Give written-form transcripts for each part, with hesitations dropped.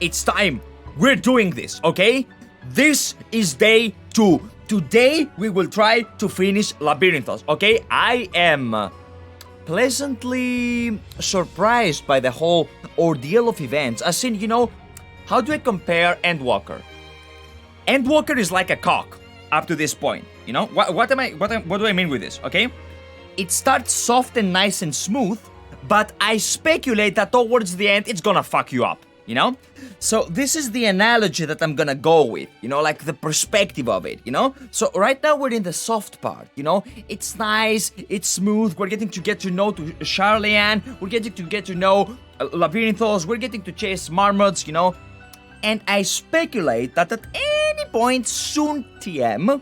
It's time. We're doing this, okay? This is day 2. Today, we will try to finish Labyrinthos, okay? I am pleasantly surprised by the whole ordeal of events. As in, you know, how do I compare Endwalker? Endwalker is like a cock up to this point, you know? What do I mean with this, okay? It starts soft and nice and smooth, but I speculate that towards the end, it's gonna fuck you up, you know? So this is the analogy that I'm gonna go with, you know, like the perspective of it, you know? So right now we're in the soft part, you know? It's nice, it's smooth, we're getting to get to know Charlian, we're getting to get to know Labyrinthos, we're getting to chase marmots, you know? And I speculate that at any point soon, TM,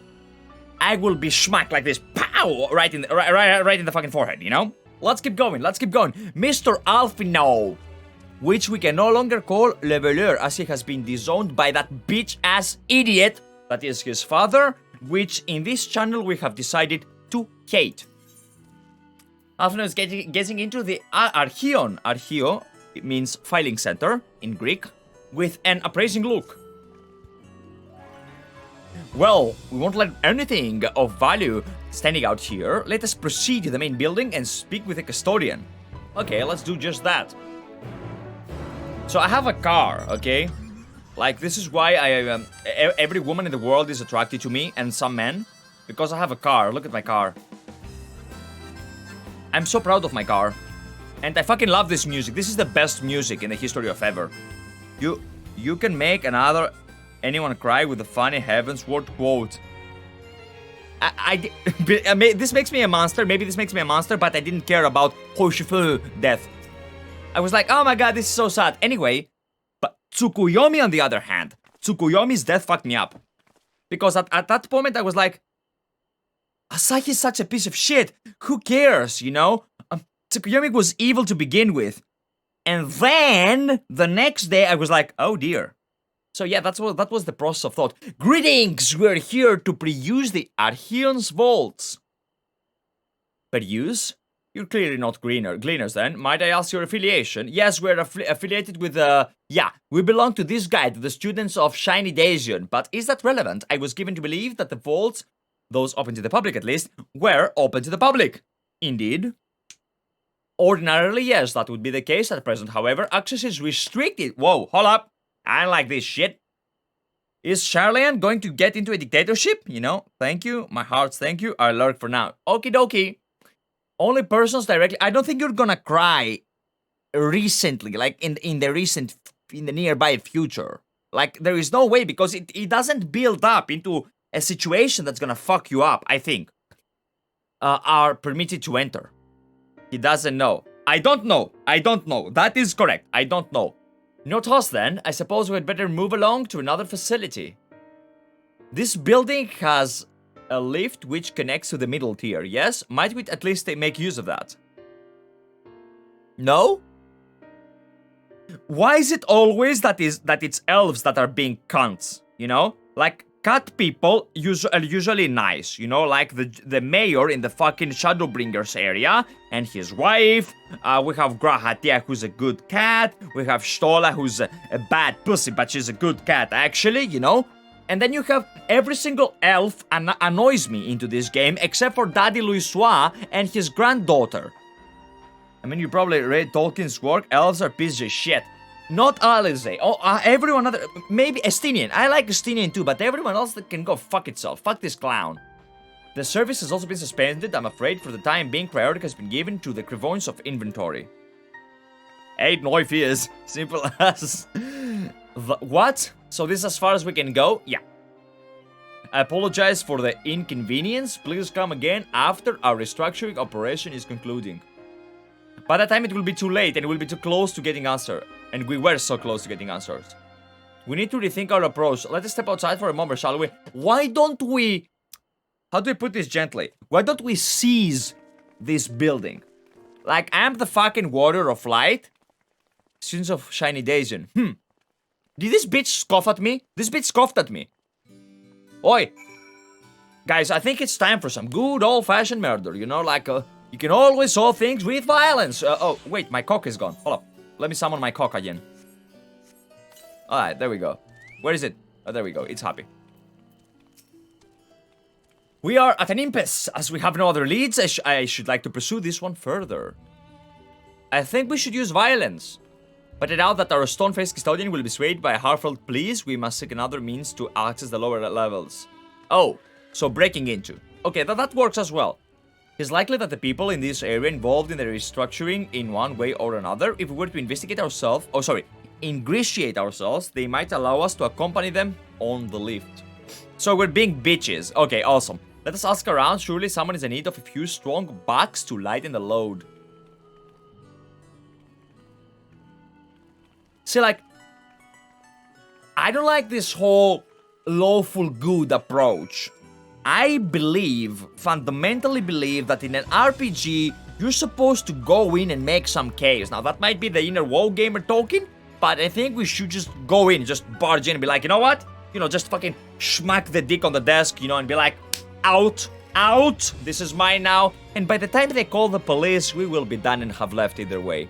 I will be smacked like this, pow, right in the fucking forehead, you know? Let's keep going, Mr. Alfino, which we can no longer call Leveler as he has been disowned by that bitch-ass idiot that is his father, which in this channel we have decided to hate. Alfino is getting into the Archeon. Archeo, it means filing center in Greek, with an appraising look. Well, we won't let anything of value standing out here. Let us proceed to the main building and speak with the custodian. Okay, let's do just that. So I have a car, okay? Like, this is why every woman in the world is attracted to me, and some men. Because I have a car. Look at my car. I'm so proud of my car. And I fucking love this music. This is the best music in the history of ever. You can make anyone cry with a funny Heavensward quote. This makes me a monster. Maybe this makes me a monster, but I didn't care about Hoshifu death. I was like, oh my god, this is so sad. Anyway, but Tsukuyomi on the other hand, Tsukuyomi's death fucked me up. Because at that moment I was like, Asahi's such a piece of shit. Who cares, you know? Tsukuyomi was evil to begin with. And then, the next day I was like, oh dear. So yeah, that was the process of thought. Greetings! We're here to peruse the Archeon's vaults. Peruse? You're clearly not gleaners then. Might I ask your affiliation? Yes, we're affiliated with yeah, we belong to this guide, to the students of Shiny Daisian. But is that relevant? I was given to believe that the vaults, those open to the public at least, were open to the public. Indeed. Ordinarily, yes, that would be the case. At present, however, access is restricted. Whoa, hold up. I don't like this shit. Is Charlian going to get into a dictatorship? You know, thank you. My heart's thank you. I lurk for now. Okie dokie. Only persons directly. I don't think you're gonna cry recently, like in the nearby future. Like, there is no way, because it doesn't build up into a situation that's gonna fuck you up, I think. Are permitted to enter. He doesn't know. I don't know. That is correct. I don't know. Not us then. I suppose we'd better move along to another facility. This building has a lift which connects to the middle tier, yes? Might we at least make use of that? No? Why is it always that it's elves that are being cunts, you know? Like, cat people are usually nice, you know? Like the mayor in the fucking Shadowbringers area and his wife. We have Grahatia, who's a good cat. We have Stola, who's a bad pussy, but she's a good cat, actually, you know? And then you have every single elf annoys me into this game, except for Daddy Louisois and his granddaughter. I mean, you probably read Tolkien's work. Elves are pieces of shit. Not Alize. Oh, everyone other... Maybe Estinian. I like Estinian too, but everyone else that can go fuck itself. Fuck this clown. The service has also been suspended. I'm afraid for the time being, priority has been given to the Crevoins of inventory. 8 Neufears. Simple as... What? So this is as far as we can go? Yeah. I apologize for the inconvenience. Please come again after our restructuring operation is concluding. By that time it will be too late and it will be too close to getting answer. And we were so close to getting answers. We need to rethink our approach. Let us step outside for a moment, shall we? Why don't we... How do I put this gently? Why don't we seize this building? Like, I'm the fucking warrior of light. Students of Shiny Daisian. Did this bitch scoff at me? This bitch scoffed at me. Oi. Guys, I think it's time for some good old-fashioned murder. You know, like, you can always solve things with violence. Oh, wait, my cock is gone. Hold up. Let me summon my cock again. Alright, there we go. Where is it? Oh, there we go. It's happy. We are at an impasse. As we have no other leads, I should like to pursue this one further. I think we should use violence. But now that our stone-faced custodian will be swayed by a heartfelt pleas, we must seek another means to access the lower levels. Oh, so breaking into. Okay, that works as well. It's likely that the people in this area involved in the restructuring in one way or another, if we were to investigate ourselves, ingratiate ourselves, they might allow us to accompany them on the lift. So we're being bitches. Okay, awesome. Let us ask around. Surely someone is in need of a few strong backs to lighten the load. See, like, I don't like this whole lawful good approach. I fundamentally believe that in an RPG, you're supposed to go in and make some chaos. Now, that might be the inner WoW gamer talking, but I think we should just go in, just barge in and be like, you know what? You know, just fucking smack the dick on the desk, you know, and be like, out, this is mine now. And by the time they call the police, we will be done and have left either way.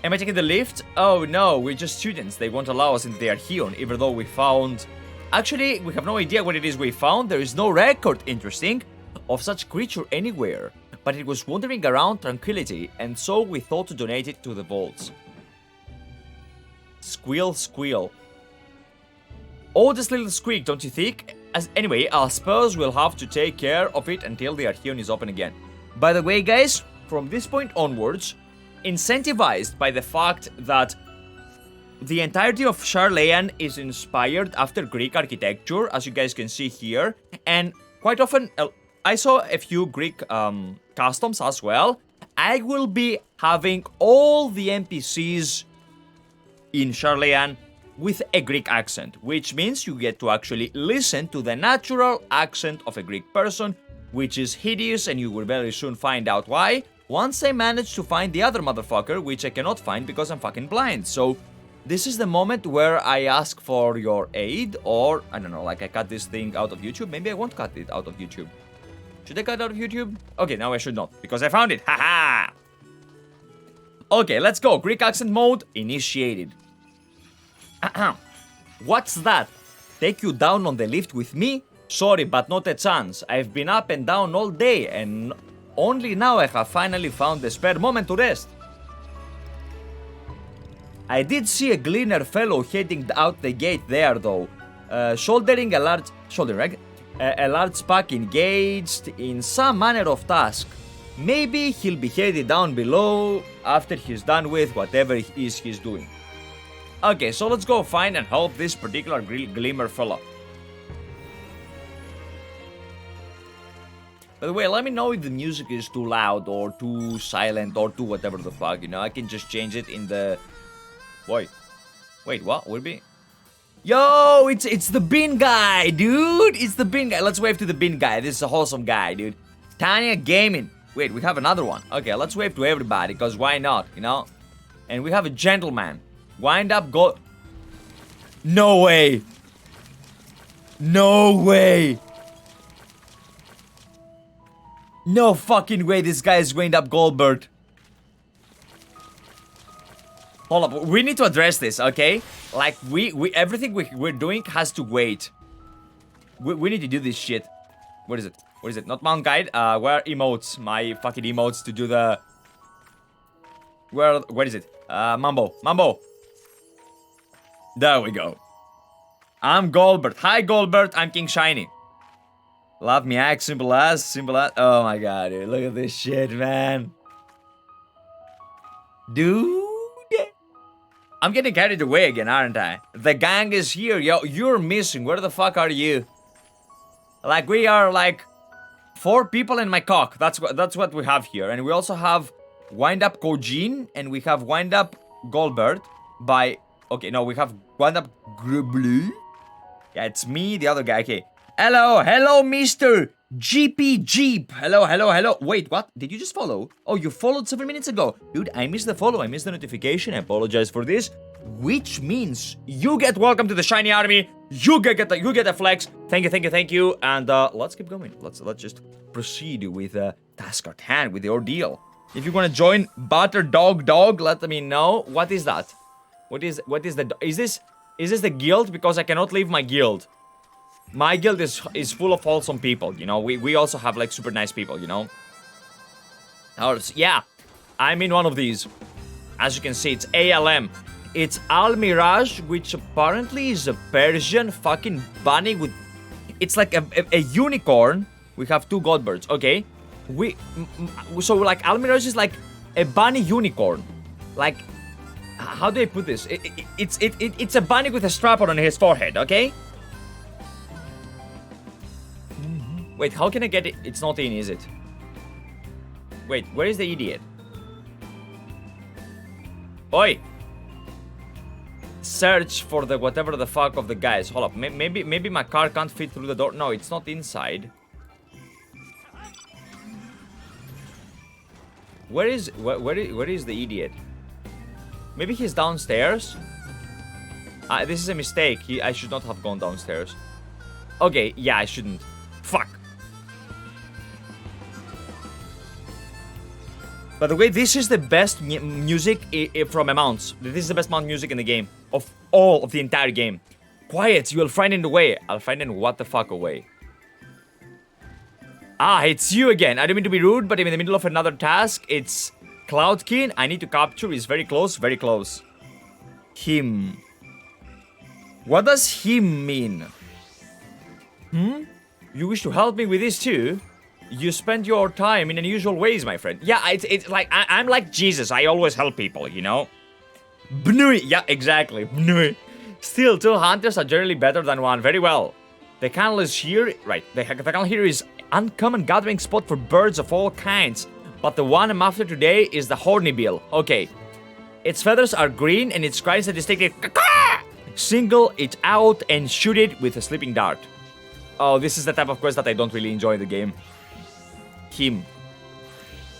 Am I taking the lift? Oh no, we're just students. They won't allow us into the Archeon, even though we found... Actually, we have no idea what it is we found. There is no record, interesting, of such creature anywhere. But it was wandering around tranquility, and so we thought to donate it to the vaults. Squeal, squeal. Oh, this little squeak, don't you think? Anyway, I suppose we'll have to take care of it until the Archeon is open again. By the way, guys, from this point onwards, incentivized by the fact that the entirety of Charlayan is inspired after Greek architecture, as you guys can see here, and quite often I saw a few Greek customs as well. I will be having all the NPCs in Charlayan with a Greek accent, which means you get to actually listen to the natural accent of a Greek person, which is hideous, and you will very soon find out why. Once I manage to find the other motherfucker, which I cannot find because I'm fucking blind. So this is the moment where I ask for your aid, or I don't know, like I cut this thing out of YouTube. Maybe I won't cut it out of YouTube. Should I cut it out of YouTube? Okay, now I should not, because I found it. Haha! Okay, let's go. Greek accent mode initiated. What's that? Take you down on the lift with me? Sorry, but not a chance. I've been up and down all day, and only now I have finally found the spare moment to rest. I did see a gleaner fellow heading out the gate there, though, shouldering a large pack, engaged in some manner of task. Maybe he'll be headed down below after he's done with whatever it is he's doing. Okay, so let's go find and help this particular glimmer fella. By the way, let me know if the music is too loud or too silent or too whatever the fuck, you know, I can just change it in the... Wait, what? Would it be? Yo, it's the bin guy, dude! It's the bin guy. Let's wave to the bin guy. This is a wholesome guy, dude. Tanya Gaming. Wait, we have another one. Okay, let's wave to everybody, because why not, you know? And we have a gentleman. Wind up, go... No way! No way! No fucking way this guy is wind up Goldberg. Hold up, we need to address this, okay? Like, everything we're doing has to wait. We need to do this shit. What is it? What is it? Not Mount Guide? Where are emotes? My fucking emotes to do the... Where is it? Mambo. There we go. I'm Goldberg. Hi, Goldberg. I'm King Shiny. Love me act, simple as. Oh my god, dude. Look at this shit, man. Dude. I'm getting carried away again, aren't I? The gang is here, yo. You're missing. Where the fuck are you? Like, we are like 4 people in my cock. That's what we have here. And we also have Wind Up Kojin and we have Wind Up Goldberg by... Okay, no, we have Wind Up Grublu. Yeah, it's me, the other guy. Okay. Hello, Mr. GP Jeep. Hello. Wait, what? Did you just follow? Oh, you followed 7 minutes ago. Dude, I missed the follow. I missed the notification. I apologize for this. Which means you get welcome to the Shiny Army. You get a flex. Thank you. And let's keep going. Let's just proceed with task at hand, with the ordeal. If you want to join Butter Dog, let me know. What is that? What is the... Is this the guild? Because I cannot leave my guild. My guild is full of wholesome people, you know. We also have, like, super nice people, you know. Yeah, I'm in one of these. As you can see, it's ALM. It's Al Mirage, which apparently is a Persian fucking bunny with... It's like a unicorn. We have 2 godbirds, okay. So, like, Al Mirage is like a bunny unicorn. Like, how do I put this? It's a bunny with a strap on his forehead, okay? Wait, how can I get it? It's not in, is it? Wait, where is the idiot? Oi! Search for the whatever the fuck of the guys. Hold up, maybe my car can't fit through the door. No, it's not inside. Where is the idiot? Maybe he's downstairs? This is a mistake. I should not have gone downstairs. Okay, yeah, I shouldn't. Fuck. By the way, this is the best music from amounts. This is the best mount music in the game. Of all of the entire game. Quiet, you will find in the way. I'll find in what the fuck away. Ah, it's you again. I don't mean to be rude, but I'm in the middle of another task. It's Cloudkin. I need to capture. He's very close, very close. Him. What does him mean? You wish to help me with this too? You spend your time in unusual ways, my friend. Yeah, it's like, I'm like Jesus. I always help people, you know? Bnui. Yeah, exactly. Bnui. Still, 2 hunters are generally better than 1. Very well. The canal is here. Right. The canal here is uncommon gathering spot for birds of all kinds. But the one I'm after today is the hornbill. Okay. Its feathers are green and its cries are distinctive. Single it out and shoot it with a sleeping dart. Oh, this is the type of quest that I don't really enjoy in the game. Him.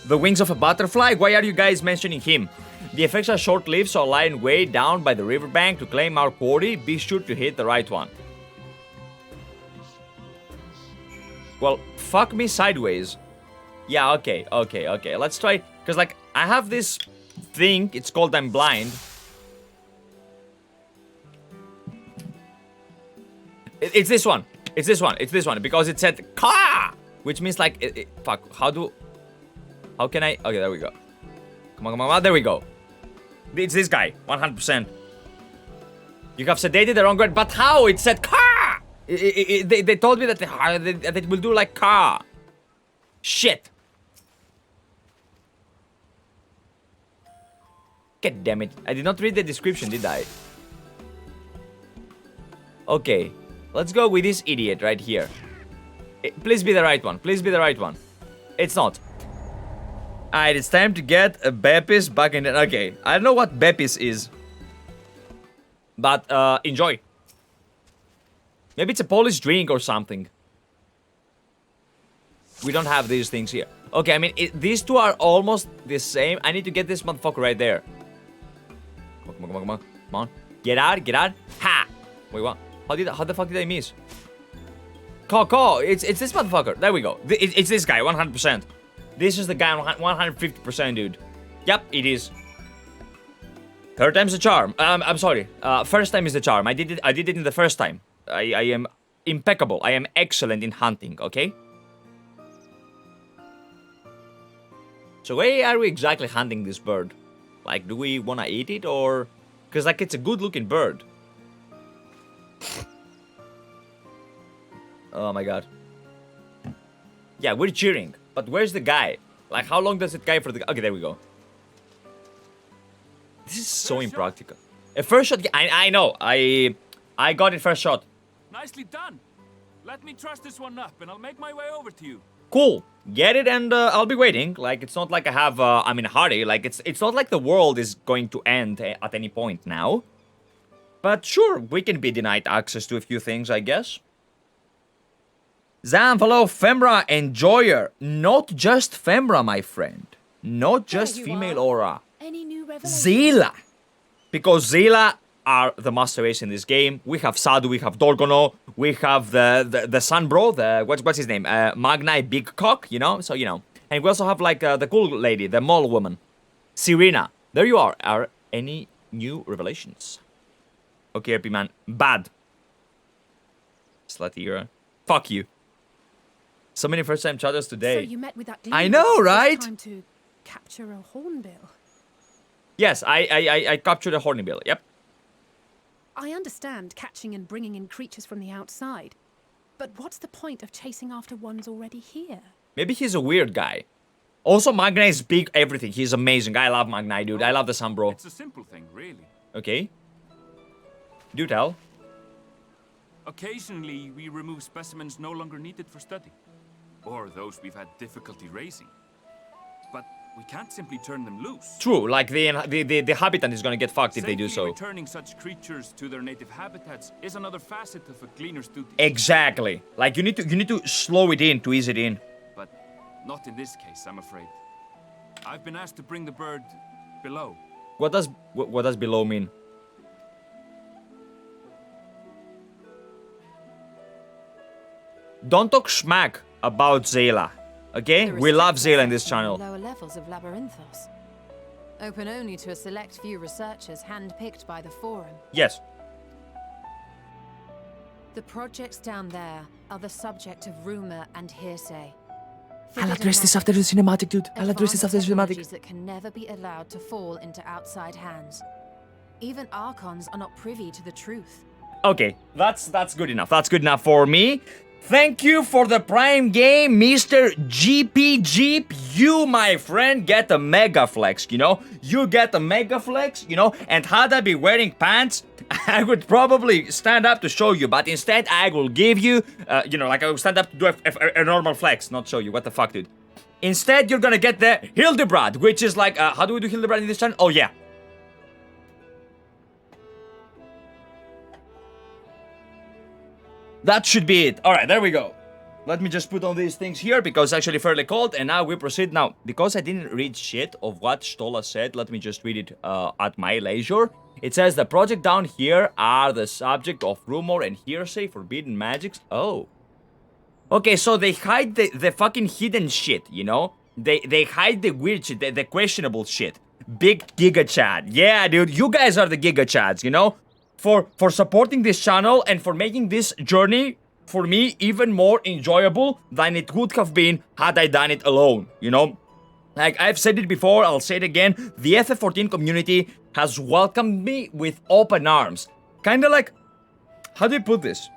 The wings of a butterfly? Why are you guys mentioning him? The effects are short-lived, so lying way down by the riverbank to claim our quarry. Be sure to hit the right one. Well, fuck me sideways. Yeah, okay. Let's try, because, like, I have this thing. It's called I'm blind. It's this one. It's this one, because it said car, which means like, fuck, how can I, okay, there we go. Come on, there we go. It's this guy, 100%. You have sedated the wrong word, but how? It said car! They told me that it will do like car. Shit. God damn it. I did not read the description, did I? Okay. Let's go with this idiot right here. Please be the right one. Please be the right one. It's not. Alright, it's time to get a Bepis back in the... Okay, I don't know what Bepis is. But, enjoy. Maybe it's a Polish drink or something. We don't have these things here. Okay, I mean, these two are almost the same. I need to get this motherfucker right there. Come on. Get out. Ha! Wait, what? How the fuck did I miss? Call. It's this motherfucker. There we go. It's this guy, 100%. This is the guy, 150%, dude. Yep, it is. 3rd time's the charm. I'm sorry. First time is the charm. I did it in the first time. I am impeccable. I am excellent in hunting, okay? So where are we exactly hunting this bird? Like, do we want to eat it or... Because, like, it's a good-looking bird. Oh my god. Yeah, we're cheering. But where's the guy? Like, how long does it guy for the... Okay, there we go. This is so impractical. A first shot... I know. I got it first shot. Nicely done. Let me truss this one up and I'll make my way over to you. Cool. Get it and I'll be waiting. Like, it's not like I have... I'm in a hurry. Like, it's not like the world is going to end at any point now. But sure, we can be denied access to a few things, I guess. Zam, hello, Fembra Enjoyer. Not just Fembra, my friend. Not just female aura. Any new Zila. Because Zila are the master race in this game. We have Sadu, we have Dorgono, we have the son bro, what's his name? Magnai Big Cock, you know? So, you know. And we also have, like, the cool lady, the mole woman. Serena. There you are. Are any new revelations. Okay, RP man. Bad. Slutty era. Fuck you. So many first-time chatters today. So you met with that I know, right? Time to capture a hornbill. Yes, I captured a hornbill. Yep. I understand catching and bringing in creatures from the outside, but what's the point of chasing after ones already here? Maybe he's a weird guy. Also, Magnai is big everything. He's amazing. I love Magnai, dude. I love the sun, bro. It's a simple thing, really. Okay. Do tell. Occasionally, we remove specimens no longer needed for study, or those we've had difficulty raising. But we can't simply turn them loose. True, like the habitat is gonna get fucked if they do so. Returning such creatures to their native habitats is another facet of a cleaner's duty. Exactly. Like you need to slow it in to ease it in. But not in this case, I'm afraid. I've been asked to bring the bird below. What does below mean? Don't talk schmack about Zayla, okay? We love Zayla in this channel. Lower levels of Labyrinthos. Open only to a select few researchers handpicked by the Forum. Yes. The projects down there are the subject of rumor and hearsay. I'll address this after the cinematic, dude. I'll address this after the cinematic. That can never be allowed to fall into outside hands. Even Archons are not privy to the truth. Okay, that's good enough. That's good enough for me. Thank you for the Prime game, Mr. GP Jeep. You, my friend, get a mega flex, you know? You get a mega flex, you know? And had I be wearing pants, I would probably stand up to show you. But instead, I will give you, you know, like I will stand up to do a normal flex, not show you. What the fuck, dude? Instead, you're gonna get the Hildebrand, which is like, how do we do Hildebrand in this channel? Oh, yeah. That should be it. Alright, there we go. Let me just put on these things here because it's actually fairly cold. And now we proceed. Now, because I didn't read shit of what Stola said, let me just read it at my leisure. It says the project down here are the subject of rumor and hearsay, forbidden magics. Oh. Okay, so they hide the fucking hidden shit, you know? They hide the weird shit, the questionable shit. Big Giga Chad. Yeah, dude, you guys are the Giga Chads, you know? For supporting this channel and for making this journey, for me, even more enjoyable than it would have been had I done it alone, you know? Like, I've said it before, I'll say it again, the FF14 community has welcomed me with open arms. Kinda like, how do you put this?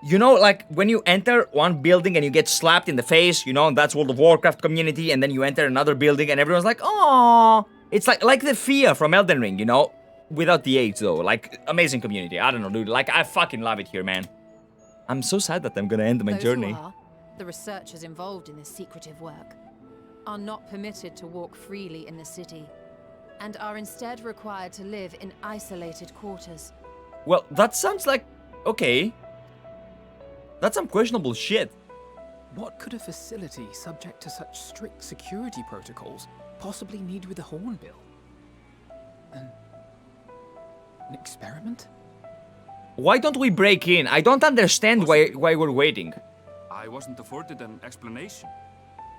You know, like, when you enter one building and you get slapped in the face, you know, and that's World of Warcraft community, and then you enter another building and everyone's like, oh, it's like the Fia from Elden Ring, you know? Without the age, though. Like, amazing community. I don't know, dude. Like, I fucking love it here, man. I'm so sad that I'm gonna end my journey. The researchers involved in this secretive work are not permitted to walk freely in the city and are instead required to live in isolated quarters. Well, that sounds like... okay. That's some questionable shit. What could a facility subject to such strict security protocols possibly need with a hornbill? An experiment? Why don't we break in? I don't understand why we're waiting. I wasn't afforded an explanation.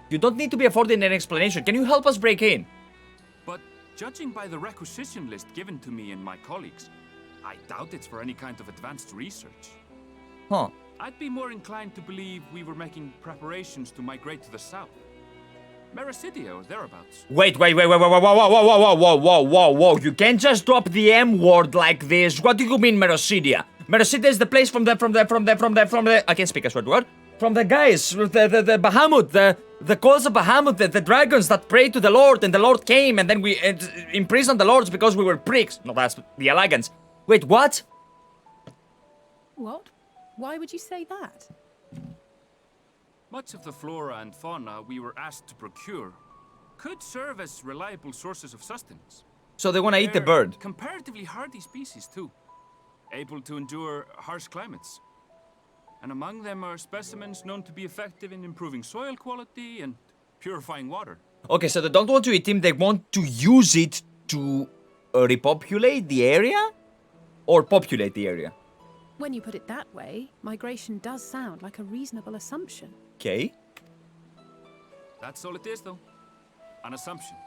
You don't need to be afforded an explanation. Can you help us break in? But judging by the requisition list given to me and my colleagues, I doubt it's for any kind of advanced research. Huh. I'd be more inclined to believe we were making preparations to migrate to the south. Mericidia or thereabouts. Wait. Whoa. You can't just drop the M word like this. What do you mean, Mericidia? Mericidia is the place from the I can't speak a short word. From the guys, the Bahamut, the calls of Bahamut, the dragons that prayed to the Lord, and the Lord came, and then we imprisoned the Lords because we were pricks. No, that's the elegance. Wait, what? What? Why would you say that? Much of the flora and fauna we were asked to procure could serve as reliable sources of sustenance. So they want to eat the bird. Comparatively hardy species too, able to endure harsh climates. And among them are specimens known to be effective in improving soil quality and purifying water. Okay, so they don't want to eat him, they want to use it to repopulate the area? Or populate the area? When you put it that way, migration does sound like a reasonable assumption. Okay. That's all it is, though. An assumption.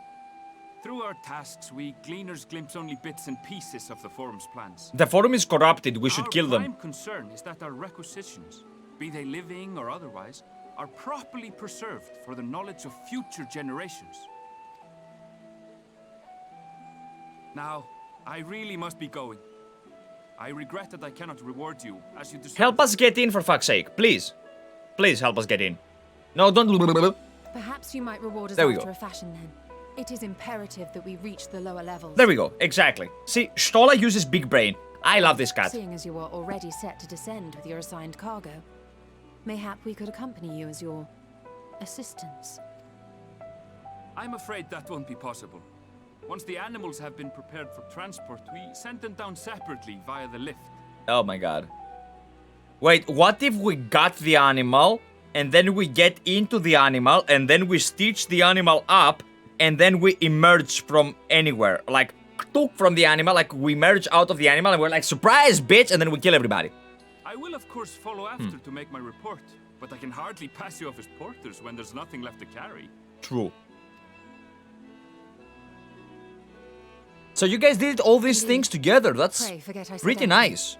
Through our tasks, we gleaners glimpse only bits and pieces of the forum's plans. The forum is corrupted. We should kill Our them. prime concern is that our requisitions, be they living or otherwise, are properly preserved for the knowledge of future generations. Now, I really must be going. I regret that I cannot reward you as you deserve. Help us get in, for fuck's sake. Please. Please help us get in. No, don't... Perhaps you might reward us There we after go. a fashion then. It is imperative that we reach the lower levels. There we go. Exactly. See, Stola uses big brain. I love this cat. Seeing as you are already set to descend with your assigned cargo, mayhap we could accompany you as your assistants. I'm afraid that won't be possible. Once the animals have been prepared for transport, we send them down separately via the lift. Oh my god. Wait, what if we got the animal, and then we get into the animal, and then we stitch the animal up, and then we emerge from anywhere? Like, took from the animal, like we emerge out of the animal, and we're like, surprise, bitch, and then we kill everybody. I will, of course, follow after to make my report, but I can hardly pass you off as porters when there's nothing left to carry. True. So you guys did all these things together. That's Pray forget I said pretty anything. nice.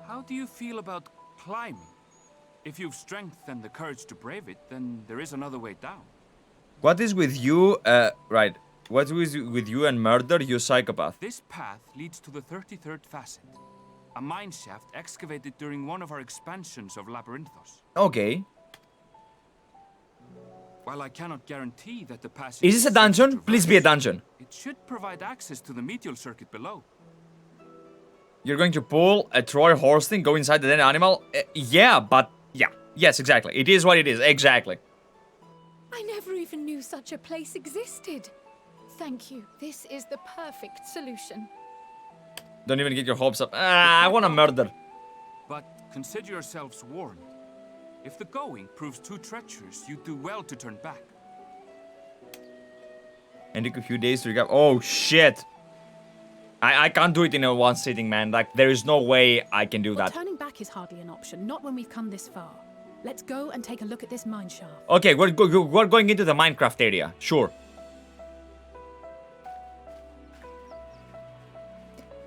How do you feel about climbing? If you've strength and the courage to brave it, then there is another way down. What is with you, right. What is with you and murder, you psychopath? This path leads to the 33rd facet, a mine shaft excavated during one of our expansions of Labyrinthos. Okay. While I cannot guarantee that the passage Is this a dungeon? safe to Please be a traverse, dungeon. it should provide access to the Medial Circuit below. You're going to pull a Troy horse thing, go inside the dead animal? Yeah, but yeah. Yes, exactly. It is what it is. Exactly. I never even knew such a place existed. Thank you. This is the perfect solution. Don't even get your hopes up. Ah, I want to murder. But consider yourselves warned. If the going proves too treacherous, you do well to turn back. And take a few days to recover. Oh, shit. I can't do it in a one sitting, man. Like, there is no way I can do Well, that. turning back is hardly an option, not when we've come this far. Let's go and take a look at this mine shaft. Okay, we're going into the Minecraft area. Sure.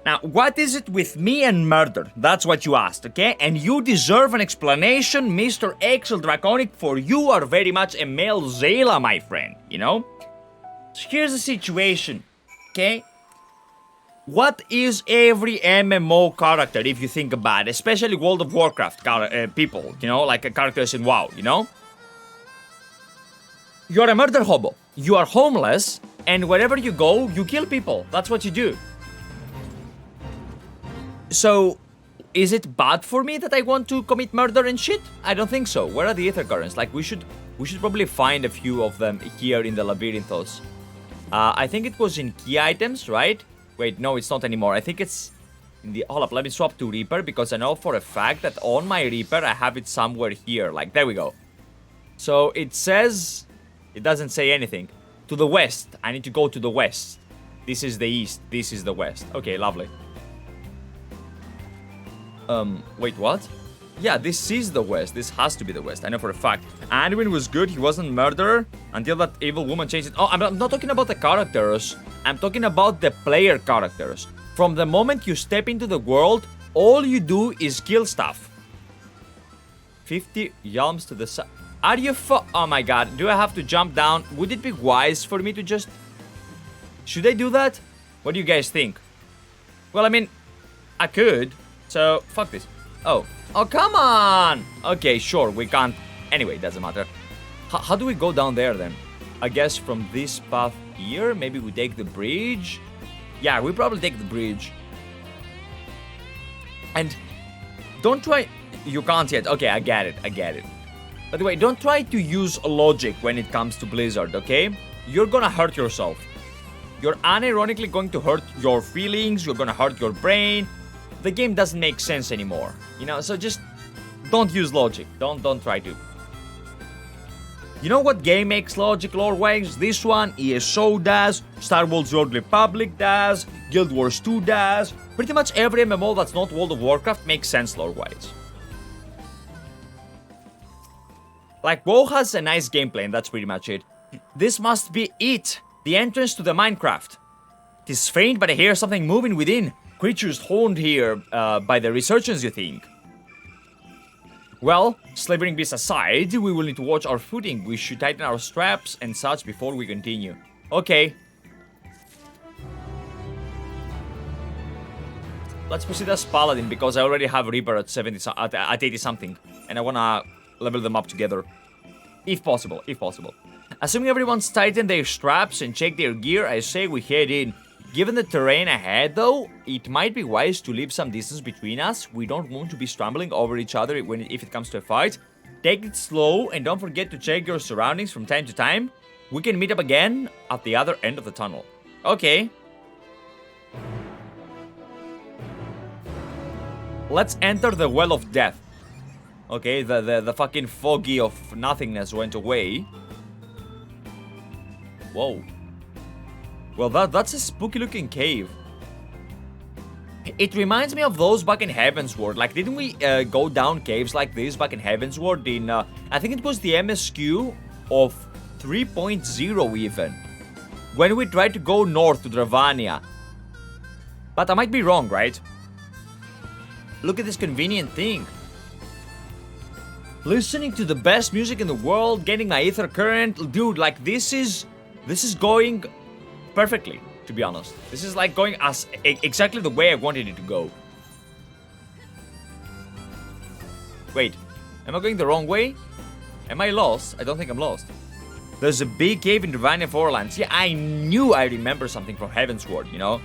Now, what is it with me and murder? That's what you asked, okay? And you deserve an explanation, Mr. Exel Draconic, for you are very much a male Zayla, my friend, you know? So here's the situation, okay? What is every MMO character, if you think about it? Especially World of Warcraft people, you know? Like characters in WoW, you know? You're a murder hobo. You are homeless, and wherever you go, you kill people. That's what you do. So, is it bad for me that I want to commit murder and shit? I don't think so. Where are the ether currents? Like, we should probably find a few of them here in the Labyrinthos. I think it was in key items, right? Wait, no, it's not anymore. I think it's in the... Hold up, let me swap to Reaper, because I know for a fact that on my Reaper, I have it somewhere here. Like, there we go. So, it says... It doesn't say anything. To the west. I need to go to the west. This is the east. This is the west. Okay, lovely. Wait, what? Yeah, this is the west. This has to be the west. I know for a fact. Anduin was good. He wasn't murderer until that evil woman changed it. Oh, I'm not talking about the characters. I'm talking about the player characters. From the moment you step into the world, all you do is kill stuff. 50 yalms to the side. Are you oh my god. Do I have to jump down? Would it be wise for me to just... Should I do that? What do you guys think? Well, I mean, I could. So, fuck this. Oh, come on! Okay, sure, we can't... Anyway, doesn't matter. How do we go down there, then? I guess from this path here? Maybe we take the bridge? Yeah, we probably take the bridge. And... Don't try... You can't yet. Okay, I get it. By the way, don't try to use logic when it comes to Blizzard, okay? You're gonna hurt yourself. You're unironically going to hurt your feelings, you're gonna hurt your brain. The game doesn't make sense anymore, you know, so just don't use logic. Don't try to. You know what game makes logic lore-wise? This one, ESO does, Star Wars Old Republic does, Guild Wars 2 does. Pretty much every MMO that's not World of Warcraft makes sense lore-wise. Like, WoW has a nice gameplay, and that's pretty much it. This must be it. The entrance to the Minecraft. It is faint, but I hear something moving within. Creatures horned here by the researchers, you think? Well, slavering beasts aside, we will need to watch our footing. We should tighten our straps and such before we continue. Okay. Let's proceed as Paladin, because I already have Reaper at 80 something. And I wanna level them up together. If possible, if possible. Assuming everyone's tightened their straps and checked their gear, I say we head in. Given the terrain ahead though, it might be wise to leave some distance between us. We don't want to be stumbling over each other if it comes to a fight. Take it slow and don't forget to check your surroundings from time to time. We can meet up again at the other end of the tunnel. Okay. Let's enter the Well of Death. Okay, the fucking foggy of nothingness went away. Whoa. Well, that's a spooky looking cave. It reminds me of those back in Heavensward. Like, didn't we go down caves like this back in Heavensward in, I think it was the MSQ of 3.0 even. When we tried to go north to Dravania. But I might be wrong, right? Look at this convenient thing. Listening to the best music in the world, getting my ether current. Dude, like, this is going perfectly, to be honest. This is like going as exactly the way I wanted it to go. Wait, am I going the wrong way? Am I lost? I don't think I'm lost. There's a big cave in Dravania Forelands. Yeah, I knew I remember something from Heavensward, you know?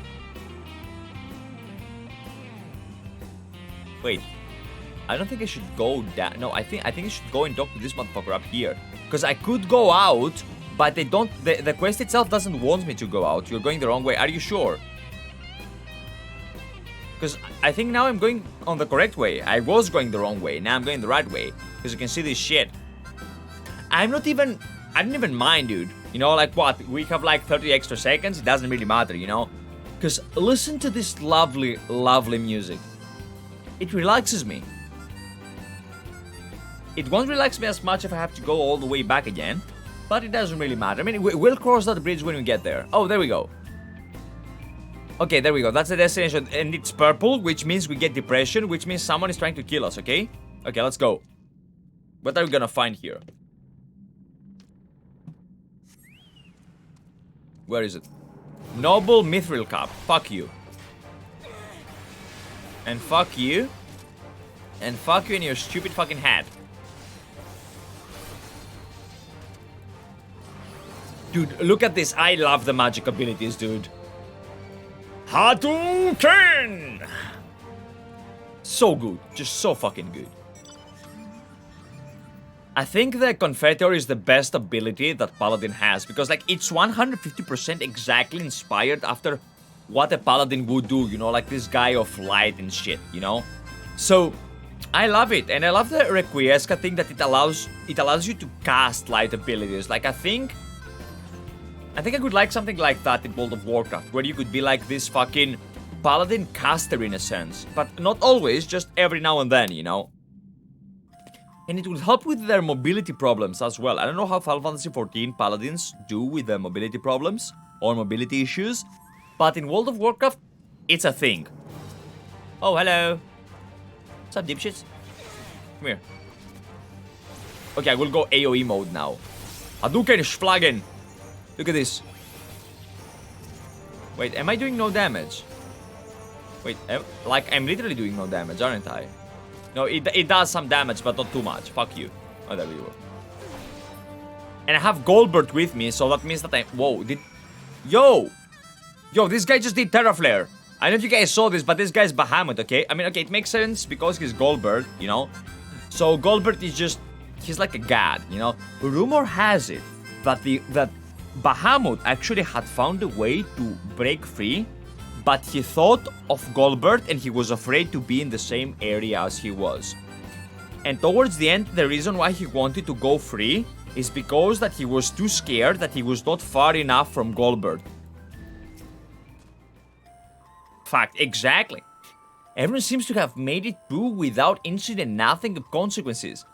Wait, I don't think I should go down. No, I think I should go and talk to this motherfucker up here. Because I could go out, but they don't. The quest itself doesn't want me to go out. You're going the wrong way. Are you sure? Because I think now I'm going on the correct way. I was going the wrong way. Now I'm going the right way. Because you can see this shit. I didn't even mind, dude. You know, like what? We have like 30 extra seconds. It doesn't really matter, you know? Because listen to this lovely, lovely music. It relaxes me. It won't relax me as much if I have to go all the way back again. But it doesn't really matter. I mean, we'll cross that bridge when we get there. Oh, there we go. Okay, there we go. That's the destination. And it's purple, which means we get depression, which means someone is trying to kill us, okay? Okay, let's go. What are we gonna find here? Where is it? Noble Mithril Cup. Fuck you. And fuck you. And fuck you in your stupid fucking head. Dude, look at this. I love the magic abilities, dude. Hadouken! So good. Just so fucking good. I think the Confetor is the best ability that Paladin has. Because, like, it's 150% exactly inspired after what a Paladin would do. You know, like this guy of light and shit, you know? So, I love it. And I love the Requiesca thing that it allows you to cast light abilities. Like, I think I would like something like that in World of Warcraft, where you could be like this fucking Paladin caster in a sense. But not always, just every now and then, you know? And it will help with their mobility problems as well. I don't know how Final Fantasy XIV Paladins do with their mobility problems or mobility issues, but in World of Warcraft, it's a thing. Oh, hello. What's up, dipshits? Come here. Okay, I will go AoE mode now. Hadouken Schlagen. Look at this. Wait, am I doing no damage? Wait, like, I'm literally doing no damage, aren't I? No, it does some damage, but not too much. Fuck you. Oh, there we go. And I have Goldbird with me, so that means that I... Whoa, Yo! Yo, this guy just did Terra Flare. I don't know if you guys saw this, but this guy's Bahamut, okay? I mean, okay, it makes sense because he's Goldbird, you know? So Goldbird is just... He's like a god, you know? Rumor has it that Bahamut actually had found a way to break free, but he thought of Goldbird and he was afraid to be in the same area as he was. And towards the end, the reason why he wanted to go free is because that he was too scared that he was not far enough from Goldbird. Fact, exactly. Everyone seems to have made it through without incident, nothing of consequences.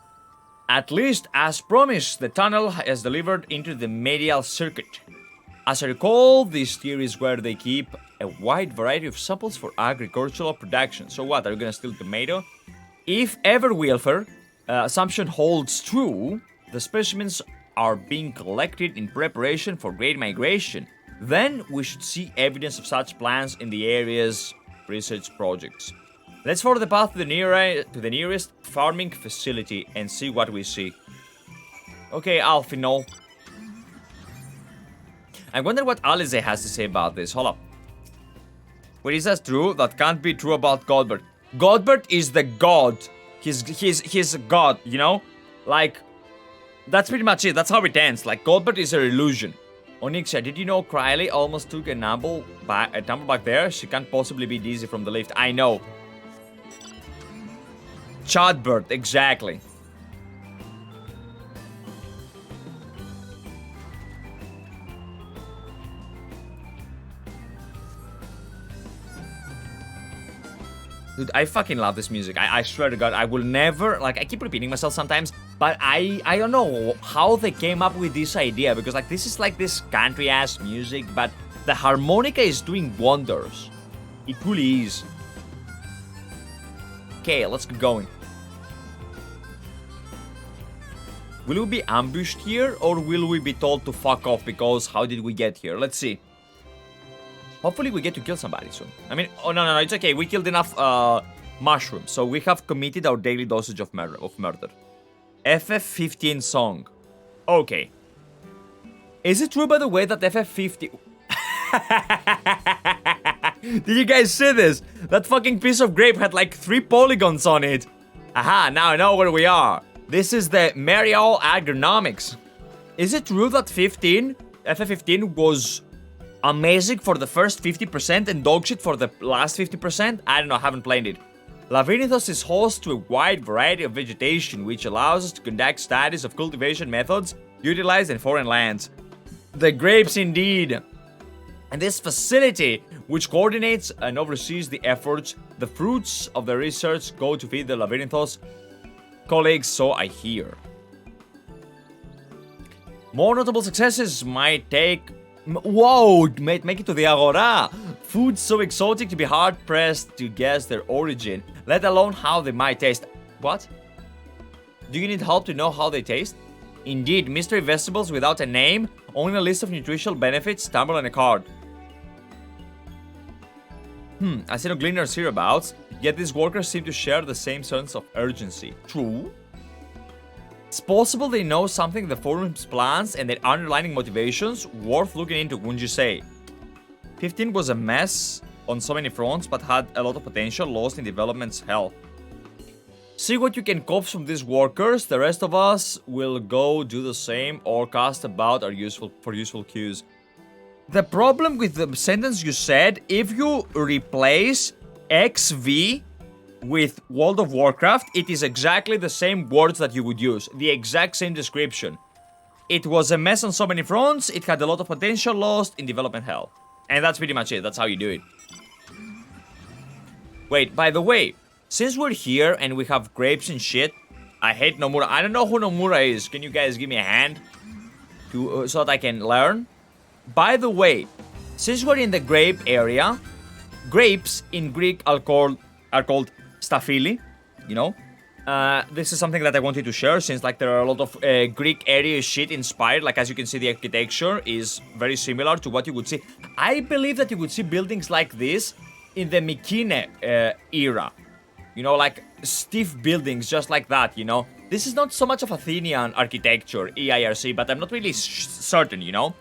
At least, as promised, the tunnel has delivered into the Medial Circuit. As I recall, this tier is where they keep a wide variety of samples for agricultural production. So what, are you gonna steal tomato? If ever Wilfer assumption holds true, the specimens are being collected in preparation for Great Migration. Then we should see evidence of such plans in the area's research projects. Let's follow the path to the nearest farming facility and see what we see. Okay, Alfie, no. I wonder what Alize has to say about this. Hold up. Wait, is that true? That can't be true about Godbert. Godbert is the god. He's a god, you know? Like, that's pretty much it. That's how it ends. Like, Godbert is an illusion. Onyxia, did you know Criley almost took a tumble back there? She can't possibly be dizzy from the lift. I know. Chadbert, exactly. Dude, I fucking love this music. I swear to God, I will never, like, I keep repeating myself sometimes, but I don't know how they came up with this idea, because, like, this is like this country-ass music, but the harmonica is doing wonders. It really is. Okay, let's get going. Will we be ambushed here, or will we be told to fuck off because how did we get here? Let's see. Hopefully we get to kill somebody soon. I mean, oh no, it's okay. We killed enough mushrooms, so we have committed our daily dosage of murder. FF15 song. Okay. Is it true, by the way, that FF15... Did you guys see this? That fucking piece of grape had like 3 polygons on it. Aha, now I know where we are. This is the Marial Agronomics. Is it true that FF15 was amazing for the first 50% and dogshit for the last 50%? I don't know, I haven't played it. Labyrinthos is host to a wide variety of vegetation, which allows us to conduct studies of cultivation methods utilized in foreign lands. The grapes indeed. And this facility, which coordinates and oversees the efforts, the fruits of the research go to feed the Labyrinthos colleagues, so I hear. More notable successes might take... Whoa, make it to the Agora. Food so exotic to be hard-pressed to guess their origin, let alone how they might taste. What? Do you need help to know how they taste? Indeed, mystery vegetables without a name, only a list of nutritional benefits, stumble on a card. I see no gleaners hereabouts, yet these workers seem to share the same sense of urgency. True. It's possible they know something of the forum's plans and their underlying motivations, worth looking into, wouldn't you say? 15 was a mess on so many fronts, but had a lot of potential lost in development's hell. See what you can coax from these workers, the rest of us will go do the same or cast about our useful cues. The problem with the sentence you said, if you replace XV with World of Warcraft, it is exactly the same words that you would use, the exact same description. It was a mess on so many fronts, it had a lot of potential lost in development hell. And that's pretty much it, that's how you do it. Wait, by the way, since we're here and we have grapes and shit, I hate Nomura. I don't know who Nomura is, can you guys give me a hand? So that I can learn? By the way, since we're in the grape area, grapes in Greek are called staphili, you know? This is something that I wanted to share since like there are a lot of Greek area shit inspired. Like as you can see, the architecture is very similar to what you would see. I believe that you would see buildings like this in the Mykene era. You know, like stiff buildings just like that, you know? This is not so much of Athenian architecture, EIRC, but I'm not really certain, you know?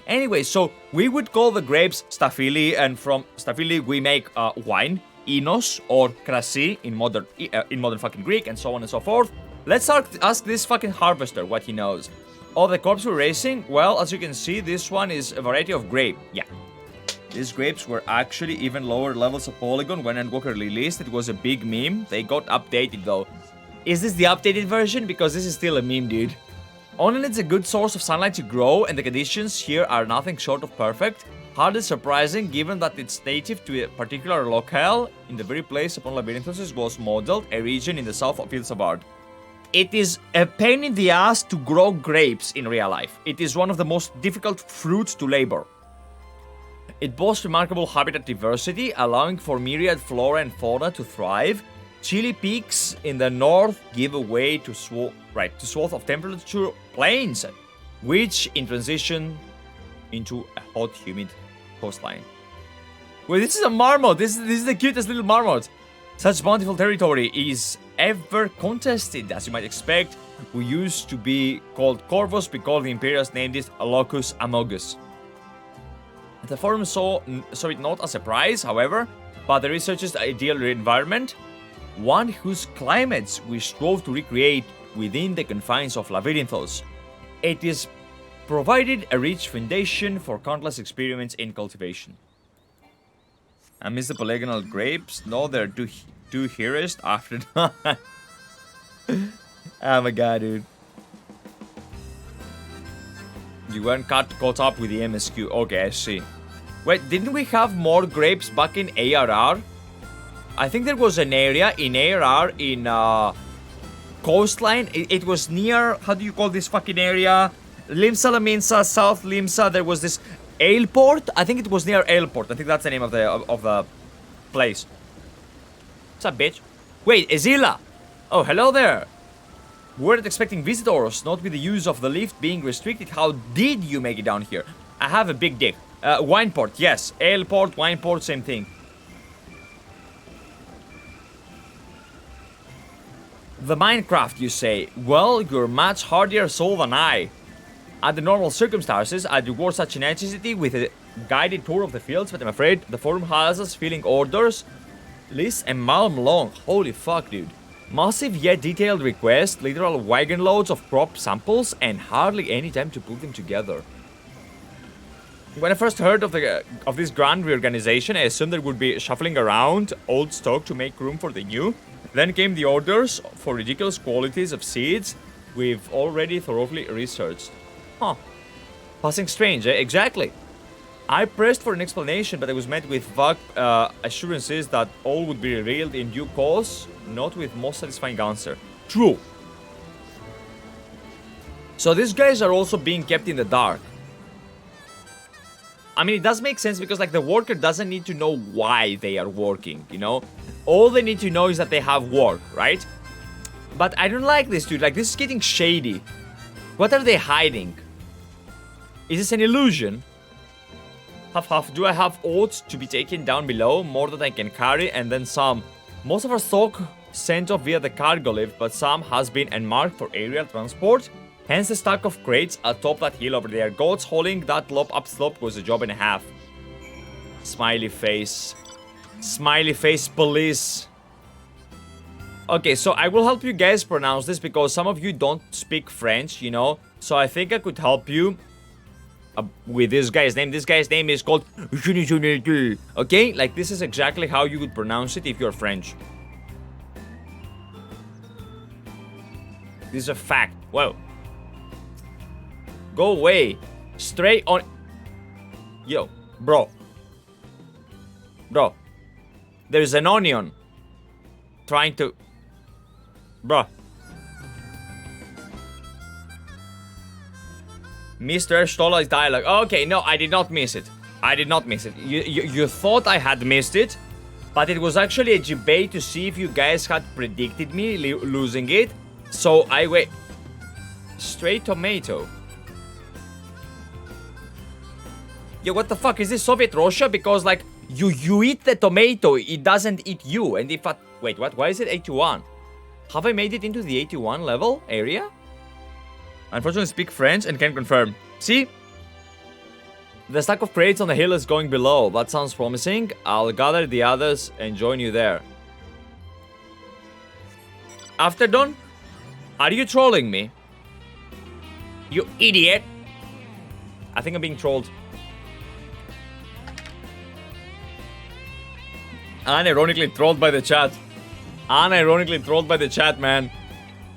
Anyway, so we would call the grapes staphili, and from staphili we make wine, inos or krasi in modern fucking Greek, and so on and so forth. Let's ask this fucking harvester what he knows. Oh, the crops we're racing? Well, as you can see, this one is a variety of grape. Yeah. These grapes were actually even lower levels of polygon when Endwalker released. It was a big meme. They got updated though. Is this the updated version? Because this is still a meme, dude. Only needs a good source of sunlight to grow, and the conditions here are nothing short of perfect. Hardly surprising given that it's native to a particular locale in the very place upon Labyrinthos was modeled, a region in the south of Ilsabard. it is a pain in the ass to grow grapes in real life. It is one of the most difficult fruits to labor. It boasts remarkable habitat diversity, allowing for myriad flora and fauna to thrive. Chilly peaks in the north give way to swath of temperature plains, which in transition into a hot, humid coastline. Wait, this is a marmot. This is the cutest little marmot. Such bountiful territory is ever contested, as you might expect. We used to be called Corvus because the Imperials named it Locus Amogus. The forum saw it not as a prize, however, but the researchers' ideal environment, one whose climates we strove to recreate within the confines of Labyrinthos. It is provided a rich foundation for countless experiments in cultivation. I miss the polygonal grapes. No, they're too harassed after that. Oh my god, dude. You weren't caught up with the MSQ. Okay, I see. Wait, didn't we have more grapes back in ARR? I think there was an area in ARR in coastline. It was near, how do you call this fucking area? Limsa Laminsa, South Limsa. There was this Aleport. I think it was near Aleport. I think that's the name of the place. What's up, bitch? Wait, Ezila! Oh, hello there! We weren't expecting visitors, not with the use of the lift being restricted. How did you make it down here? I have a big dick. Wineport, yes. Aleport, Wineport, same thing. The Minecraft, you say? Well, you're much hardier soul than I. Under normal circumstances, I'd reward such an entity with a guided tour of the fields, but I'm afraid the forum has us filling orders, lists a mile long. Holy fuck, dude. Massive yet detailed requests, literal wagon loads of crop samples, and hardly any time to put them together. When I first heard of this grand reorganization, I assumed there would be shuffling around old stock to make room for the new. Then came the orders for ridiculous qualities of seeds we've already thoroughly researched. Huh. Passing strange, eh? Exactly. I pressed for an explanation, but I was met with vague assurances that all would be revealed in due course, not with most satisfying answer. True. So these guys are also being kept in the dark. I mean, it does make sense because, like, the worker doesn't need to know why they are working, you know? All they need to know is that they have work, right? But I don't like this, dude. Like, this is getting shady. What are they hiding? Is this an illusion? Half. Do I have oats to be taken down below? More than I can carry, and then some. Most of our stock sent off via the cargo lift, but some has been unmarked for aerial transport. Hence the stack of crates atop that hill over there. Goats hauling that lope upslope was a job and a half. Smiley face. Smiley face police. Okay, so I will help you guys pronounce this because some of you don't speak French, you know. So I think I could help you with this guy's name. This guy's name is called... Okay, like this is exactly how you would pronounce it if you're French. This is a fact. Whoa. Go away. Straight on... Yo, bro. Bro. There's an onion. Trying to... Bro. Mr. Stola's dialogue. Okay, no, I did not miss it. I did not miss it. You thought I had missed it, but it was actually a jebait to see if you guys had predicted me losing it. So I wait. Straight tomato. Yo, what the fuck? Is this Soviet Russia? Because, like, you eat the tomato, it doesn't eat you. And if I... Wait, what? Why is it 81? Have I made it into the 81 level area? Unfortunately, speak French and can confirm. See? The stack of crates on the hill is going below. That sounds promising. I'll gather the others and join you there. After dawn? Are you trolling me? You idiot! I think I'm being trolled. Unironically trolled by the chat. Unironically trolled by the chat, man.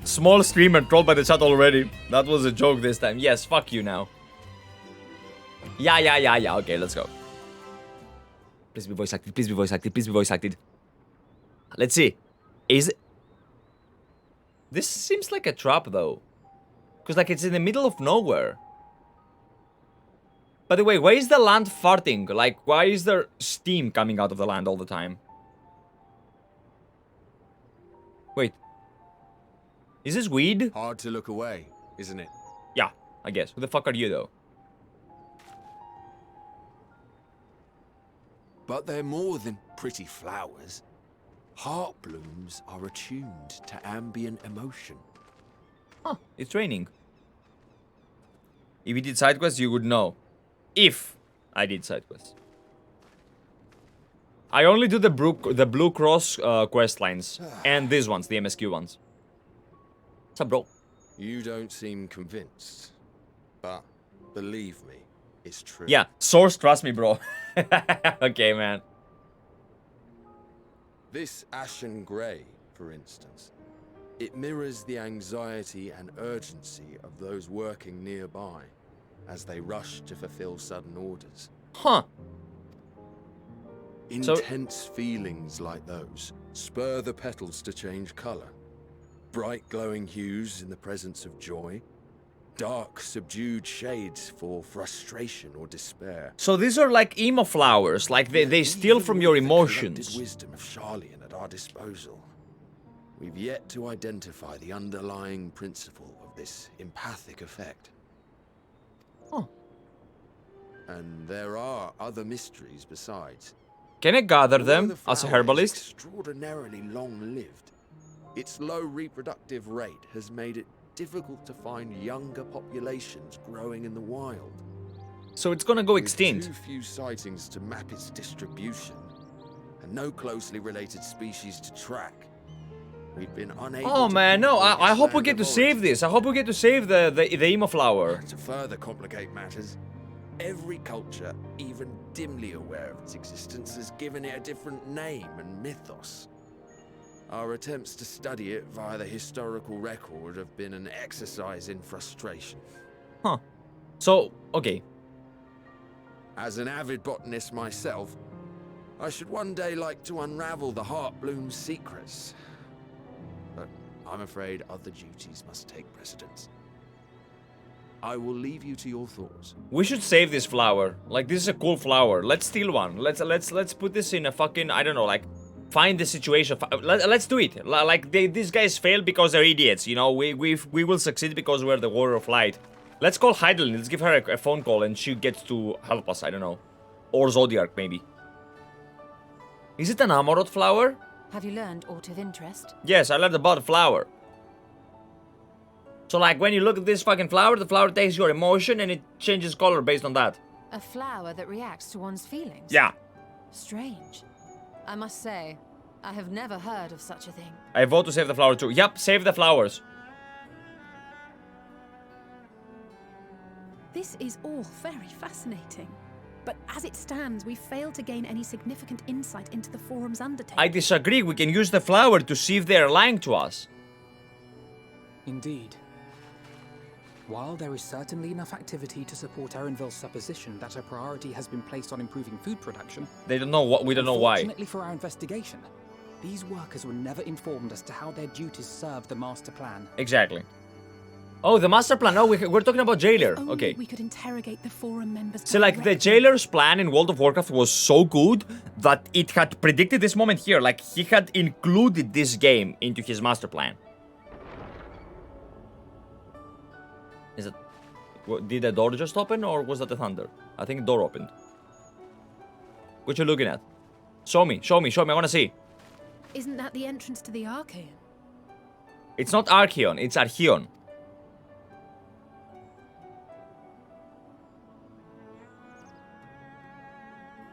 Small streamer trolled by the chat already. That was a joke this time. Yes, fuck you now. Yeah. Okay, let's go. Please be voice acted. Please be voice acted. Please be voice acted. Let's see. Is it... This seems like a trap, though. Because, like, it's in the middle of nowhere. By the way, why is the land farting? Like, why is there steam coming out of the land all the time? Wait. Is this weed? Hard to look away, isn't it? Yeah, I guess. Who the fuck are you, though? But they're more than pretty flowers. Heart blooms are attuned to ambient emotion. Huh, it's raining. If you did side quests, you would know. If I did side quests. I only do the Blue Cross quest lines. And these ones, the MSQ ones. What's up, bro? You don't seem convinced. But believe me, it's true. Yeah, source, trust me, bro. Okay, man. This ashen grey, for instance, it mirrors the anxiety and urgency of those working nearby as they rush to fulfill sudden orders. Huh. Intense feelings like those spur the petals to change colour. Bright glowing hues in the presence of joy. Dark, subdued shades for frustration or despair. So these are like emo flowers, like they steal from your emotions. The wisdom of Charlian at our disposal. We've yet to identify the underlying principle of this empathic effect. Oh. And there are other mysteries besides. Can I gather Although them the as a flower is herbalist? extraordinarily long-lived, its low reproductive rate has made it difficult to find younger populations growing in the wild. So it's gonna go With extinct. too few sightings to map its distribution, and no closely related species to track, we've been unable Oh to man, no, pinpoint I its hope we land get of to save origin. this. I hope we get to save the emo flower. To further complicate matters, every culture, even dimly aware of its existence, has given it a different name and mythos. Our attempts to study it via the historical record have been an exercise in frustration. Huh. So, okay. As an avid botanist myself, I should one day like to unravel the Heartbloom's secrets. But I'm afraid other duties must take precedence. I will leave you to your thoughts. We should save this flower. Like, this is a cool flower. Let's steal one. Let's put this in a fucking, I don't know, like, find the situation. Let's do it. Like, these guys fail because they're idiots, you know? We will succeed because we're the Warrior of Light. Let's call Heidelin. Let's give her a phone call and she gets to help us, I don't know. Or Zodiac, maybe. Is it an Amarot flower? Have you learned aught of interest? Yes, I learned about the flower. So, like, when you look at this fucking flower, the flower takes your emotion and it changes color based on that. A flower that reacts to one's feelings? Yeah. Strange. I must say, I have never heard of such a thing. I vote to save the flower too. Yep, save the flowers. This is all very fascinating. But as it stands, we fail to gain any significant insight into the Forum's undertaking. I disagree. We can use the flower to see if they're lying to us. Indeed. While there is certainly enough activity to support Erenvil's supposition that a priority has been placed on improving food production, They don't know what. We don't know why. unfortunately for our investigation, these workers were never informed as to how their duties serve the master plan. Exactly. Oh, the master plan. Oh, we're talking about Jailer. If only Okay. we could interrogate the Forum members. So, like, the directly. Jailer's plan in World of Warcraft was so good that it had predicted this moment here. Like, he had included this game into his master plan. Is it... Did the door just open, or was that the thunder? I think the door opened. What you looking at? Show me, show me, show me, I wanna see. Isn't that the entrance to the Archaean? It's not Archeon, it's Archeon.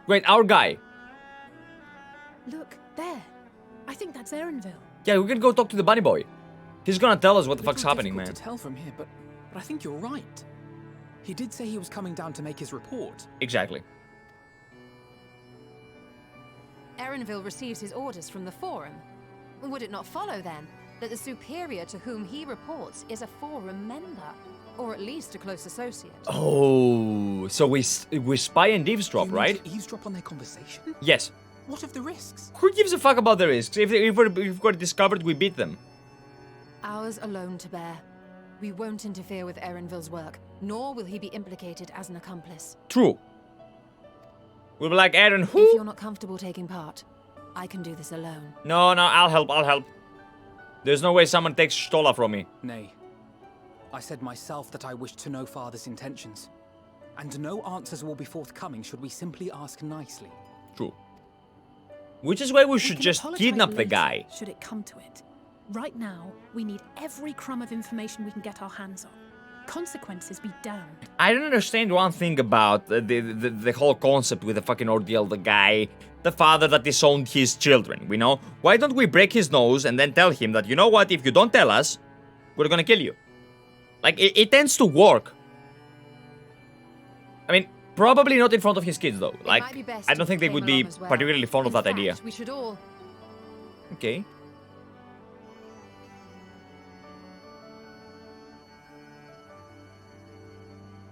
Wait, our guy. Look, there. I think that's Erenville. Yeah, we can go talk to the bunny boy. He's gonna tell us what the fuck's Little happening, difficult man. to tell from here, but I think you're right. He did say he was coming down to make his report. Exactly. Erenville receives his orders from the Forum. Would it not follow, then, that the superior to whom he reports is a Forum member? Or at least a close associate? Oh, so we spy and eavesdrop, You mean right? to eavesdrop on their conversation? Yes. What of the risks? Who gives a fuck about the risks? If we're discovered, we beat them. Ours alone to bear. We won't interfere with Erenville's work, nor will he be implicated as an accomplice. True. We'll be like, Eren, If who? you're not comfortable taking part, I can do this alone. No, I'll help. There's no way someone takes Stola from me. Nay. I said myself that I wished to know Father's intentions. And no answers will be forthcoming should we simply ask nicely. True. Which is why we We should can just apologize kidnap the later, guy. should it come to it. Right now, we need every crumb of information we can get our hands on. Consequences be damned. I don't understand one thing about the whole concept with the fucking ordeal. The guy, the father that disowned his children, you know? Why don't we break his nose and then tell him that, you know what, if you don't tell us, we're gonna kill you. Like, it tends to work. I mean, probably not in front of his kids, though. It Like, might be best I don't if think they you would came be along as well. particularly fond of In that idea. fact, we should all. Okay.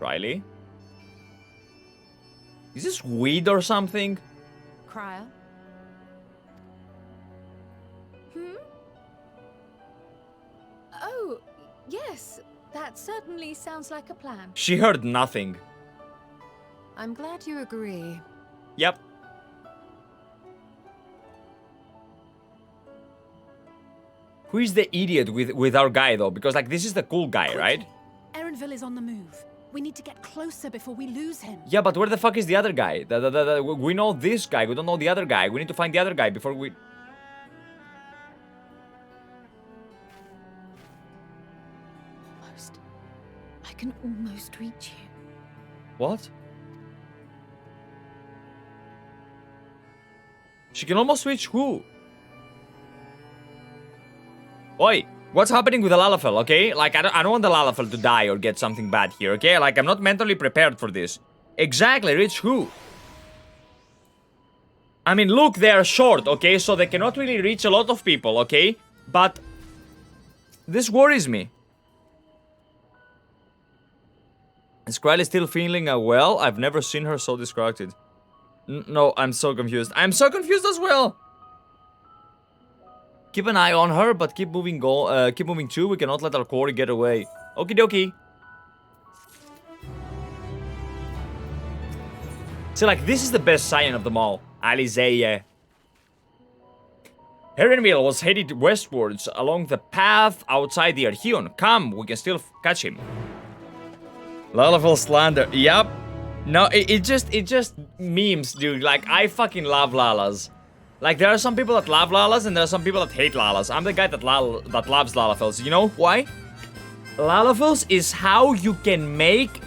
Riley? Is this weed or something? Cryer? Oh, yes. That certainly sounds like a plan. She heard nothing. I'm glad you agree. Yep. Who is the idiot with our guy, though? Because, like, this is the cool guy, right? Erenville is on the move. We need to get closer before we lose him. Yeah, but where the fuck is the other guy? We know this guy, we don't know the other guy. We need to find the other guy before we... Almost. I can almost reach you. What? She can almost reach who? Oi, what's happening with the Lalafell, okay? Like, I don't want the Lalafell to die or get something bad here, okay? Like, I'm not mentally prepared for this. Exactly, reach who? I mean, look, they are short, okay? So they cannot really reach a lot of people, okay? But this worries me. Is Krylie still feeling well? I've never seen her so distracted. No, I'm so confused. I'm so confused as well. Keep an eye on her, but keep moving too. We cannot let our quarry get away. Okie dokie. See, like, this is the best scion of them all. Alizeye. Erenville was headed westwards along the path outside the Archeon. Come, we can still catch him. Lalafell slander. Yup. No, it just memes, dude. Like, I fucking love Lalas. Like, there are some people that love Lalas and there are some people that hate Lalas. I'm the guy that loves Lalafells. You know why? Lalafells is how you can make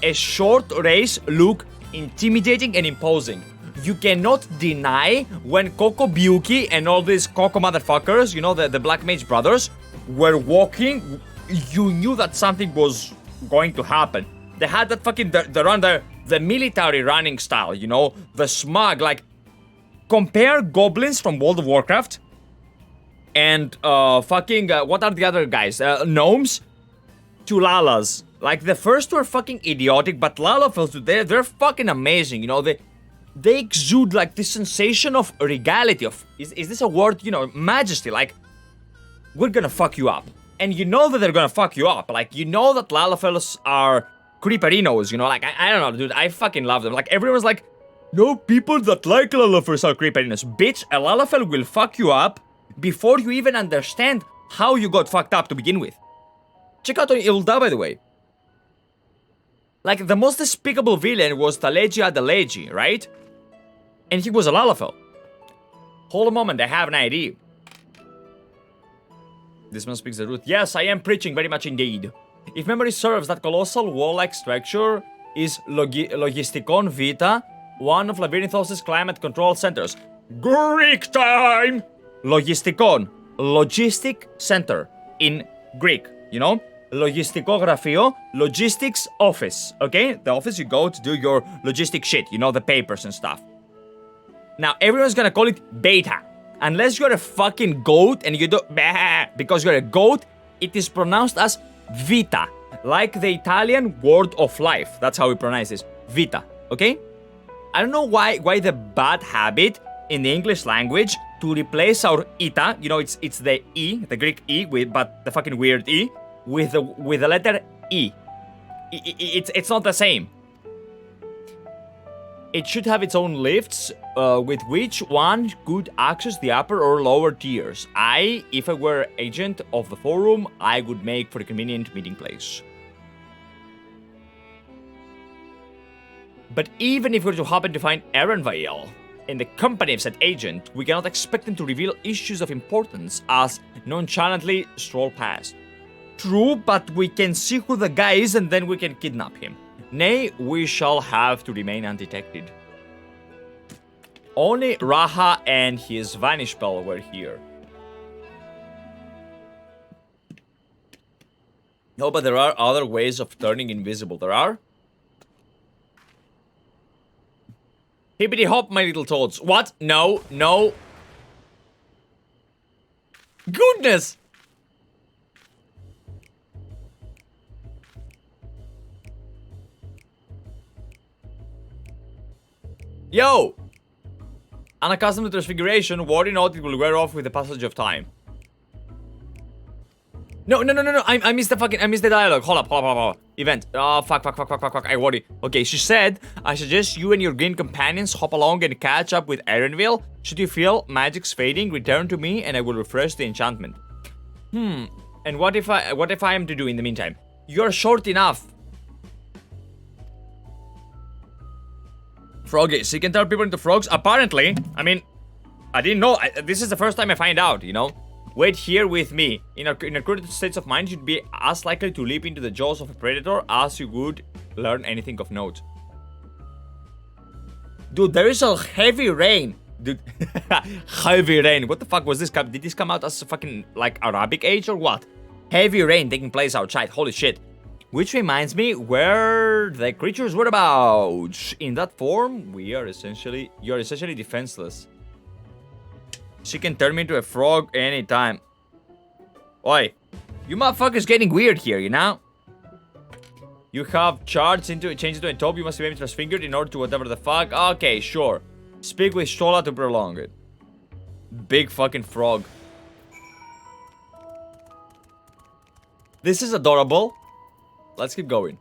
a short race look intimidating and imposing. You cannot deny when Coco Byuki and all these Coco motherfuckers, you know, the Black Mage brothers, were walking, you knew that something was going to happen. They had that fucking, the military running style, you know, the smug, like, compare goblins from World of Warcraft and what are the other guys? Gnomes to Lalas. Like, the first were fucking idiotic, but Lalafells, they're fucking amazing, you know, they exude like this sensation of regality, of, is this a word, you know, majesty, like, we're gonna fuck you up. And you know that they're gonna fuck you up, like, you know that Lalafells are creeperinos, you know, like, I don't know, dude, I fucking love them. Like, everyone's like, no, people that like Lalafells are creeperinos. Bitch, a Lalafell will fuck you up before you even understand how you got fucked up to begin with. Check out Ilda, by the way. Like, the most despicable villain was Taleji Adeleji, right? And he was a Lalafell. Hold a moment, I have an idea. This man speaks the truth. Yes, I am preaching very much indeed. If memory serves, that colossal wall-like structure is Logistikon Vita, one of Labyrinthos' climate control centers. Greek time! Logistikon. Logistic center. In Greek, you know? Logistikografio, logistics office, okay? The office you go to do your logistic shit, you know, the papers and stuff. Now, everyone's gonna call it beta. Unless you're a fucking goat and you do because you're a goat, it is pronounced as vita. Like the Italian word of life. That's how we pronounce this. Vita, okay? I don't know why the bad habit in the English language to replace our Ita. You know, it's the E, the Greek E, but the fucking weird E, with the letter E. It's not the same. It should have its own lifts, with which one could access the upper or lower tiers. If I were agent of the forum, I would make for a convenient meeting place. But even if we were to happen to find Erenvale in the company of said agent, we cannot expect them to reveal issues of importance as nonchalantly stroll past. True, but we can see who the guy is and then we can kidnap him. Nay, we shall have to remain undetected. Only Raha and his vanish spell were here. No, but there are other ways of turning invisible. There are? Hippity hop, my little toads. What? No, no. Goodness! Yo! Unaccustomed to transfiguration, worry not, it will wear off with the passage of time. No, I missed the dialogue. Hold up. Event. Oh, fuck. I worry. Okay, she said, I suggest you and your green companions hop along and catch up with Erenvale. Should you feel magic's fading, return to me and I will refresh the enchantment. And what if I am to do in the meantime? You're short enough. Froggy, she can turn people into frogs? Apparently. I mean, I didn't know. This is the first time I find out, you know? Wait here with me. In a current state of mind, you'd be as likely to leap into the jaws of a predator as you would learn anything of note. Dude, there is a heavy rain. Dude, heavy rain. What the fuck was this? Did this come out as a fucking, like, Arabic age or what? Heavy rain taking place outside. Holy shit. Which reminds me where the creatures were about. In that form, you're essentially defenseless. She can turn me into a frog anytime. Oi, you motherfuckers getting weird here, you know? You have changed into a top, you must be maybe transfigured in order to whatever the fuck. Okay, sure. Speak with Shola to prolong it. Big fucking frog. This is adorable. Let's keep going.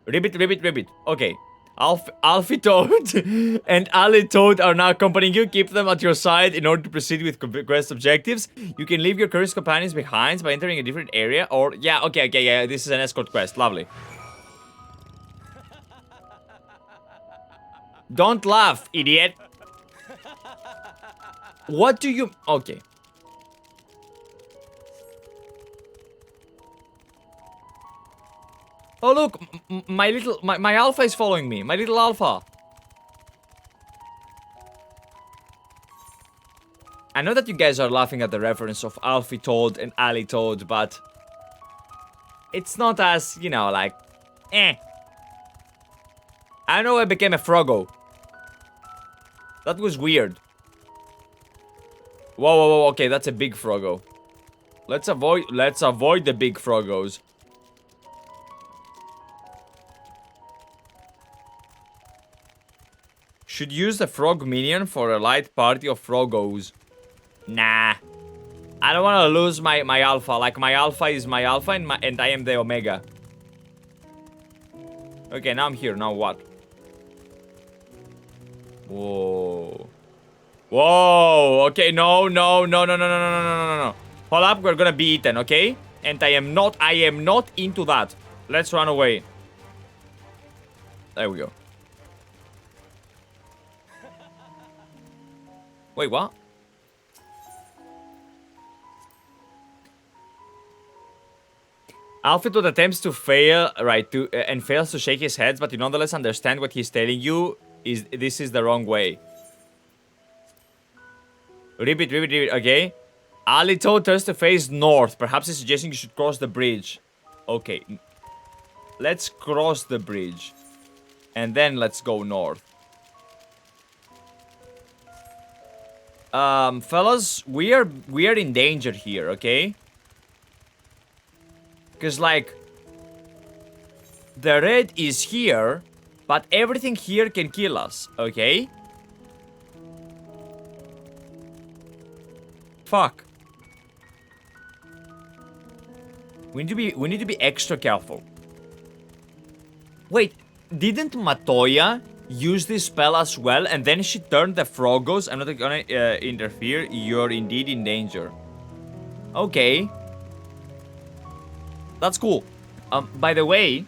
Ribbit. Okay. Alfie Toad and Ali Toad are now accompanying you. Keep them at your side in order to proceed with quest objectives. You can leave your curious companions behind by entering a different area or... Yeah, okay, this is an escort quest. Lovely. Don't laugh, idiot. What do you... Okay. Oh look, my alpha is following me. My little alpha. I know that you guys are laughing at the reference of Alfie Toad and Ali Toad, but it's not as, you know, like, I know I became a froggo. That was weird. Whoa, okay, that's a big froggo. Let's avoid the big froggos. Should use the frog minion for a light party of froggos. Nah. I don't want to lose my alpha. Like, my alpha is my alpha and I am the omega. Okay, now I'm here. Now what? Whoa. Okay, no. Hold up, we're gonna be eaten, okay? And I am not into that. Let's run away. There we go. Wait, what? Alfie Toad attempts to fail, and fails to shake his head, but you nonetheless understand what he's telling you this is the wrong way. Repeat, okay? Ali Toad turns to face north. Perhaps he's suggesting you should cross the bridge. Okay. Let's cross the bridge. And then let's go north. Fellas, we are in danger here, okay? Because, like, the red is here, but everything here can kill us, okay? Fuck. We need to be extra careful. Wait, didn't Matoya use this spell as well, and then she turned the Frogos? I'm not gonna interfere. You're indeed in danger. Okay. That's cool. By the way,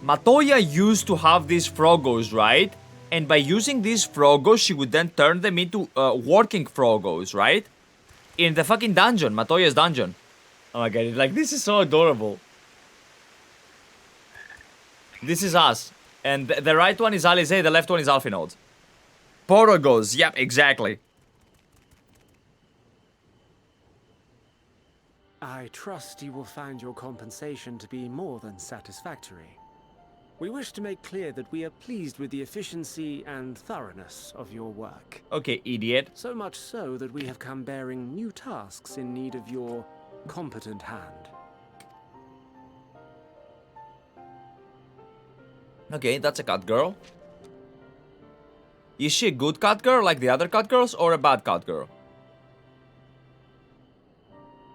Matoya used to have these Frogos, right? And by using these Frogos, she would then turn them into working Frogos, right? In the fucking dungeon, Matoya's dungeon. Oh my god, like, this is so adorable. This is us. And the right one is Alize, the left one is Alphinaud. Porogos, yep, exactly. I trust you will find your compensation to be more than satisfactory. We wish to make clear that we are pleased with the efficiency and thoroughness of your work. Okay, idiot. So much so that we have come bearing new tasks in need of your competent hand. Okay, that's a cat girl. Is she a good cat girl like the other cat girls, or a bad cat girl?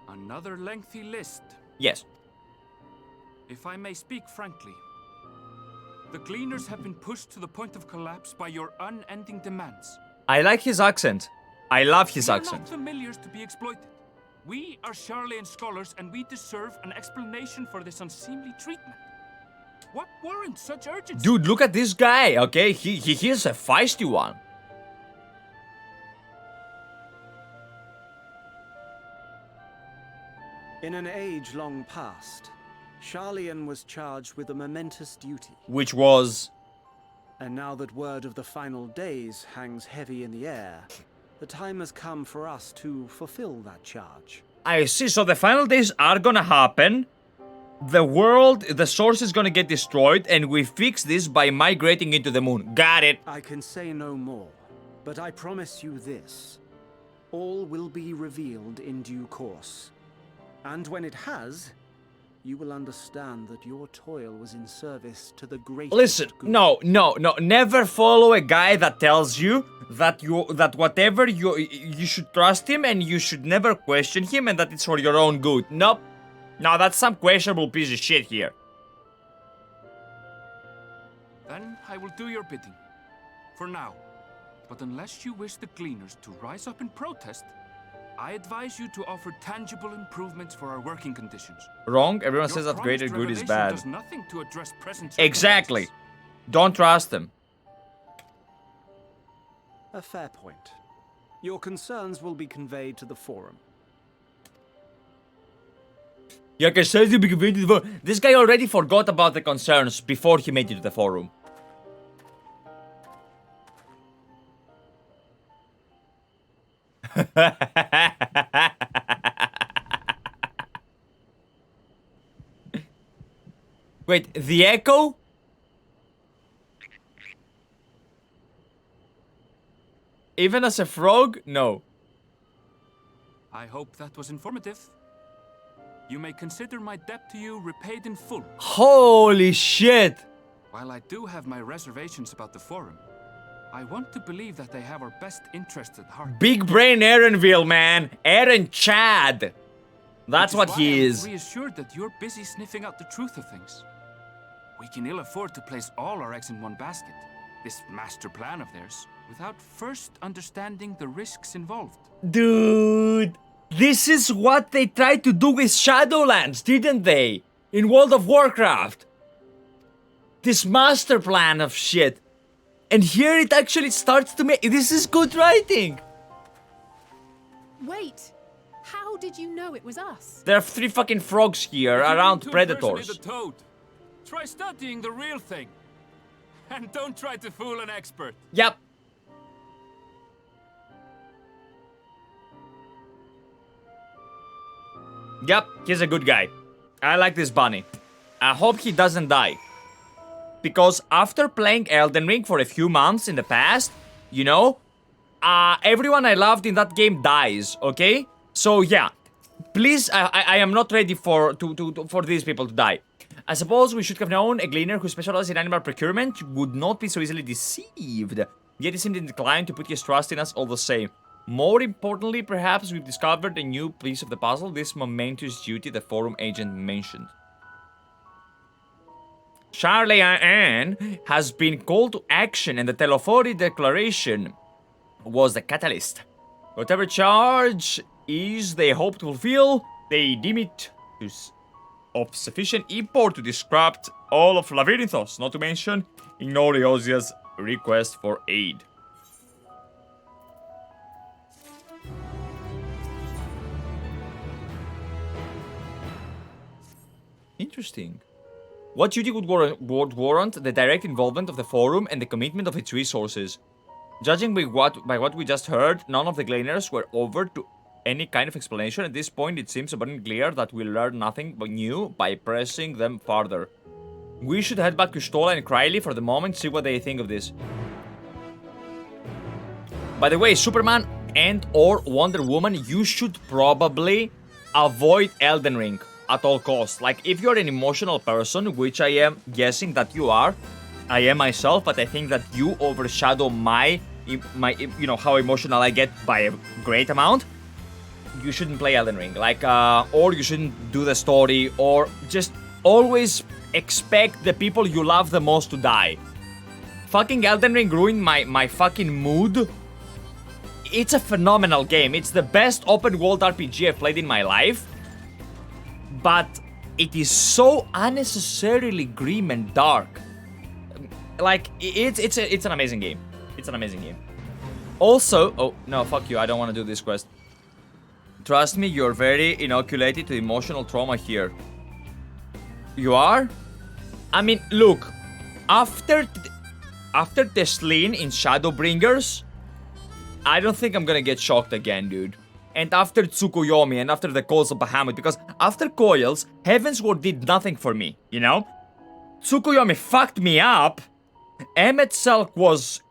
Another lengthy list. Yes. If I may speak frankly, the Gleaners have been pushed to the point of collapse by your unending demands. I like his accent. I love his We are accent. not familiars to be exploited. We are Charlian scholars, and we deserve an explanation for this unseemly treatment. What warrants such urgency? Dude, look at this guy, okay? He is a feisty one. In an age long past, Charlian was charged with a momentous duty. Which was... And now that word of the final days hangs heavy in the air, the time has come for us to fulfill that charge. I see, so the final days are gonna happen. The world, the source is gonna get destroyed, and we fix this by migrating into the moon. Got it. I can say no more, but I promise you this. All will be revealed in due course. And when it has, you will understand that your toil was in service to the greatest Listen, good. no, never follow a guy that tells you that whatever you should trust him and you should never question him and that it's for your own good. Nope. No, that's some questionable piece of shit here. Then I will do your bidding. For now. But unless you wish the Gleaners to rise up in protest, I advise you to offer tangible improvements for our working conditions. Wrong. Everyone Your says that greater promised good is revelation bad. does nothing to address present Exactly. circumstances. Don't trust them. A fair point. Your concerns will be conveyed to the forum. Your concerns will be conveyed to the forum. This guy already forgot about the concerns before he made it to the forum. Wait, the echo? Even as a frog? No. I hope that was informative. You may consider my debt to you repaid in full. Holy shit! While I do have my reservations about the forum, I want to believe that they have our best interests at heart. Big brain Aaronville, man. Aaron Chad. That's what he is. I'm reassured that you're busy sniffing out the truth of things. We can ill afford to place all our eggs in one basket, this master plan of theirs, without first understanding the risks involved. Dude, this is what they tried to do with Shadowlands, didn't they? In World of Warcraft. This master plan of shit. And here it actually starts to make... This is good writing. Wait! How did you know it was us? There are 3 fucking frogs here If you around need to predators. impersonate a toad, try studying the real thing. And don't try to fool an expert. Yep. Yep, he's a good guy. I like this bunny. I hope he doesn't die. Because after playing Elden Ring for a few months in the past, you know, everyone I loved in that game dies, okay? So yeah, please, I am not ready for these people to die. I suppose we should have known a gleaner who specializes in animal procurement would not be so easily deceived. Yet he seemed inclined to put his trust in us all the same. More importantly, perhaps we've discovered a new piece of the puzzle, this momentous duty the forum agent mentioned. Charlie Ann has been called to action, and the Telefori declaration was the catalyst. Whatever charge is they hope to fulfill, they deem it of sufficient import to disrupt all of Labyrinthos, not to mention ignore Eosia's request for aid. Interesting. What duty would warrant the direct involvement of the forum and the commitment of its resources? Judging by what we just heard, none of the Gleaners were over to any kind of explanation. At this point, it seems abundantly clear that we'll learn nothing but new by pressing them further. We should head back to Stola and Criley for the moment, see what they think of this. By the way, Superman and or Wonder Woman, you should probably avoid Elden Ring at all costs. Like, if you're an emotional person, which I am guessing that you are, I am myself, but I think that you overshadow my you know, how emotional I get by a great amount. You shouldn't play Elden Ring, like, or you shouldn't do the story, or just always expect the people you love the most to die. Fucking Elden Ring ruined my fucking mood. It's a phenomenal game. It's the best open world RPG I've played in my life. But it is so unnecessarily grim and dark. Like, it's an amazing game. It's an amazing game. Also, oh no, fuck you, I don't want to do this quest. Trust me, you're very inoculated to emotional trauma here. You are? I mean, look, after Teslin in Shadowbringers, I don't think I'm gonna get shocked again, dude. And after Tsukuyomi, and after the Coils of Bahamut, because after Coils, Heavensward did nothing for me, you know? Tsukuyomi fucked me up. Emmet Selk was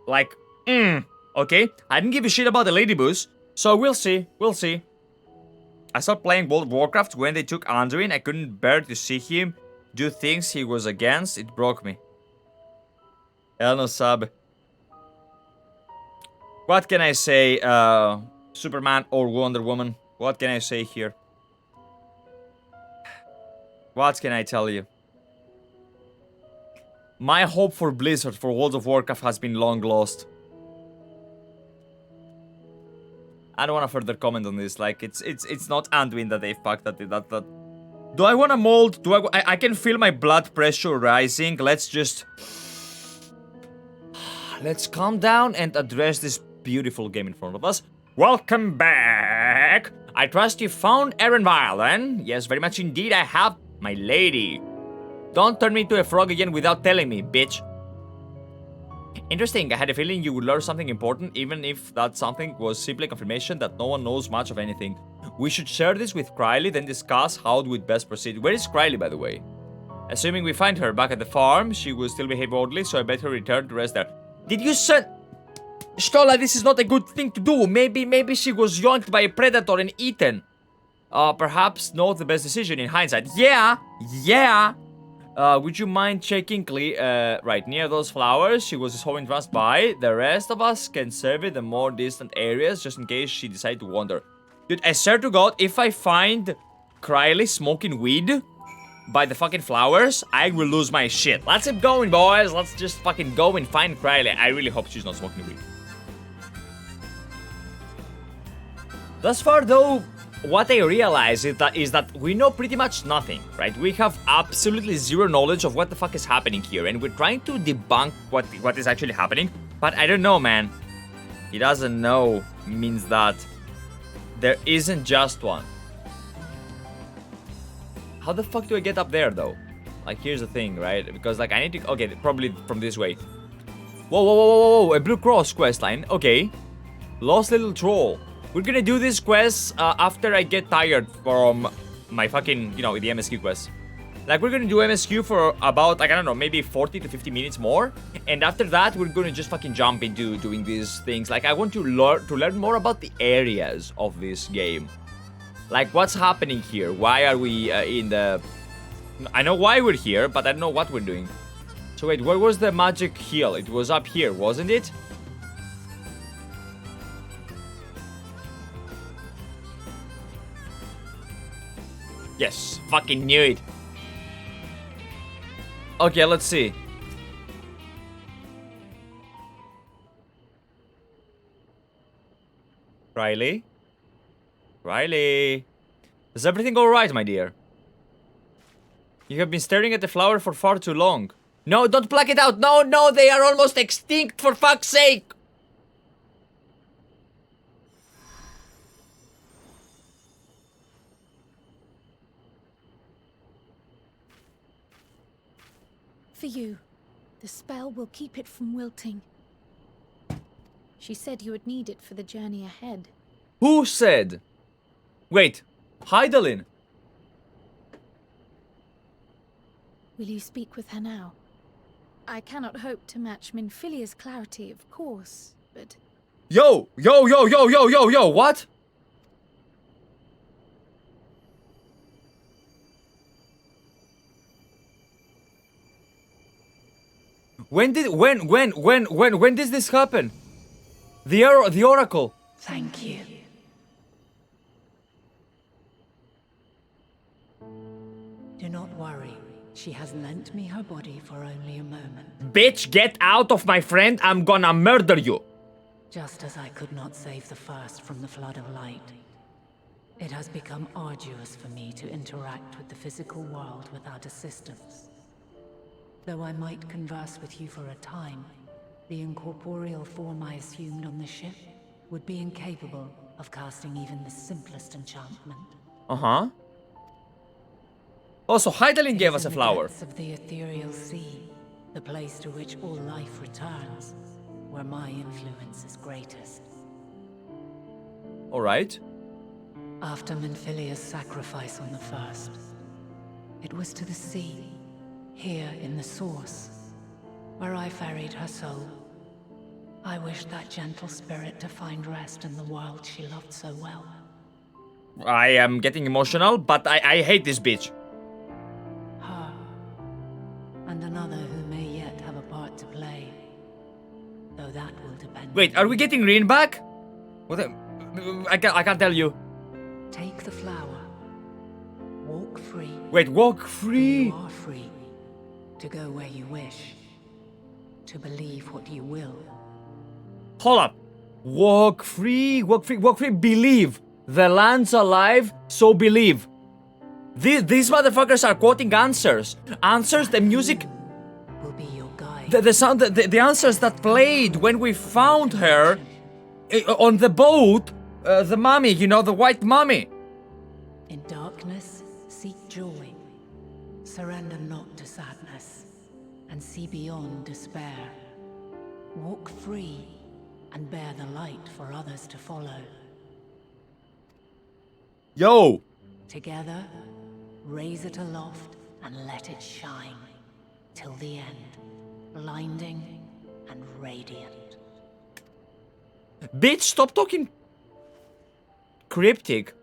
like, okay? I didn't give a shit about the Ladybus, so we'll see, I stopped playing World of Warcraft when they took Anduin. I couldn't bear to see him do things he was against. It broke me. Elno Sub. What can I say, Superman or Wonder Woman? What can I say here? What can I tell you? My hope for Blizzard for World of Warcraft has been long lost. I don't want to further comment on this. Like, it's not Anduin that they fucked. That. Do I want to mold? I can feel my blood pressure rising. Let's calm down and address this beautiful game in front of us. Welcome back. I trust you found Erenvile, then? Yes, very much indeed. I have, my lady. Don't turn me into a frog again without telling me, bitch. Interesting, I had a feeling you would learn something important, even if that something was simply confirmation that no one knows much of anything. We should share this with Criley, then discuss how we'd best proceed. Where is Criley, by the way? Assuming we find her back at the farm, she will still behave oddly, so I better return to rest there. Did you send... Stola, this is not a good thing to do. Maybe she was yoinked by a predator and eaten. Perhaps not the best decision in hindsight. Yeah. Would you mind checking right near those flowers? She was so entranced by. The rest of us can survey the more distant areas just in case she decides to wander. Dude, I swear to God, if I find Criley smoking weed by the fucking flowers, I will lose my shit. Let's keep going, boys. Let's just fucking go and find Criley. I really hope she's not smoking weed. Thus far, though, what I realize is that we know pretty much nothing, right? We have absolutely zero knowledge of what the fuck is happening here, and we're trying to debunk what is actually happening, but I don't know, man. He doesn't know means that there isn't just one. How the fuck do I get up there, though? Like, here's the thing, right? Because, like, I need to... Okay, probably from this way. Whoa, a Blue Cross questline. Okay. Lost Little Troll. We're gonna do this quest after I get tired from my fucking, the MSQ quest. Like, we're gonna do MSQ for about, like, I don't know, maybe 40 to 50 minutes more. And after that, we're gonna just fucking jump into doing these things. Like, I want to learn more about the areas of this game. Like, what's happening here? Why are we in the... I know why we're here, but I don't know what we're doing. So wait, where was the magic hill? It was up here, wasn't it? Yes, fucking knew it. Okay, let's see. Riley? Riley? Is everything alright, my dear? You have been staring at the flower for far too long. No, don't pluck it out! No, no, they are almost extinct, for fuck's sake! For you. The spell will keep it from wilting. She said you would need it for the journey ahead. Who said? Wait, Heidelin? Will you speak with her now? I cannot hope to match Minfilia's clarity, of course, but... Yo, what? When did this happen? The Oracle. Thank you. Do not worry. She has lent me her body for only a moment. Bitch, get out of my friend, I'm gonna murder you. Just as I could not save the first from the flood of light. It has become arduous for me to interact with the physical world without assistance. Though I might converse with you for a time, the incorporeal form I assumed on the ship would be incapable of casting even the simplest enchantment. Uh-huh. Also, Heidelin gave us a flower. The depths of the ethereal sea, the place to which all life returns, where my influence is greatest. Alright. After Minfilia's sacrifice on the first, it was to the sea, here in the source, where I ferried her soul. I wished that gentle spirit to find rest in the world she loved so well. I am getting emotional, but I hate this bitch. Her, and another who may yet have a part to play, though that will depend. Wait, are we getting Rin back? What the... I can't tell you. Take the flower. Walk free. Wait, walk free? You are free. To go where you wish. To believe what you will. Hold up. Walk free, walk free, walk free, believe. The land's alive, so believe. These motherfuckers are quoting answers. Answers, the music... Will be your guide. The sound, the answers that played when we found her on the boat. The mummy, you know, the white mummy. In darkness, seek joy. Surrender not to sadness, and see beyond despair. Walk free, and bear the light for others to follow. Yo! Together, raise it aloft and let it shine, till the end, blinding and radiant. Bitch, stop talking cryptic.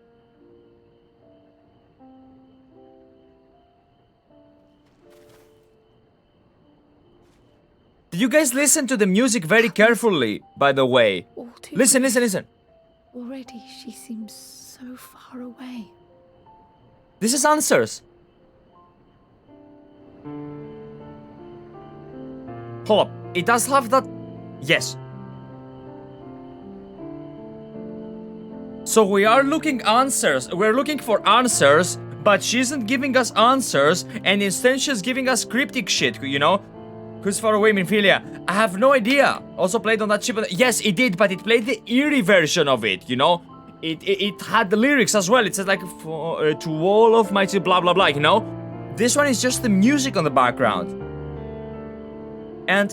Did you guys listen to the music very carefully, by the way? Listen. Already she seems so far away. This is answers. Hold up. It does have that... Yes. So we are looking answers. We're looking for answers, but she isn't giving us answers, and instead she's giving us cryptic shit, you know? Who's far away, Minfilia? I have no idea. Also played on that ship. Yes, it did, but it played the eerie version of it, you know? It had the lyrics as well. It says like, to all of mighty blah blah blah, you know? This one is just the music on the background. And,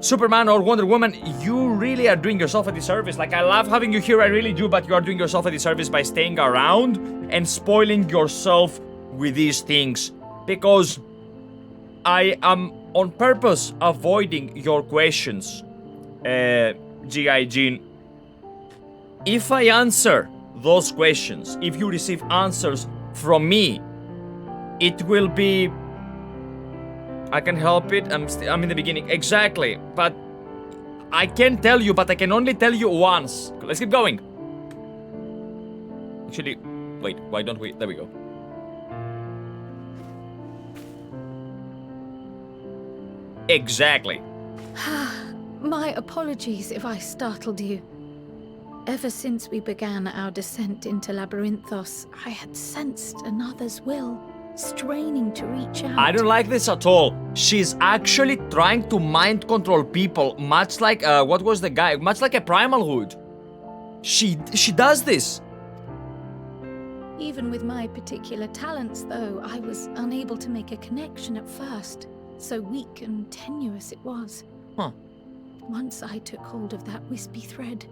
Superman or Wonder Woman, you really are doing yourself a disservice. Like, I love having you here, I really do, but you are doing yourself a disservice by staying around and spoiling yourself with these things. Because I am on purpose avoiding your questions, G.I. Jean. If I answer those questions, if you receive answers from me, it will be... I can help it, I'm in the beginning. Exactly, but I can tell you, but I can only tell you once. Let's keep going. Actually, wait, why don't we? There we go. Exactly. My apologies if I startled you. Ever since we began our descent into Labyrinthos, I had sensed another's will, straining to reach out. I don't like this at all. She's actually trying to mind control people, much like what was the guy? Much like a primal hood. She does this. Even with my particular talents, though, I was unable to make a connection at first. So weak and tenuous it was. Huh. Once I took hold of that wispy thread.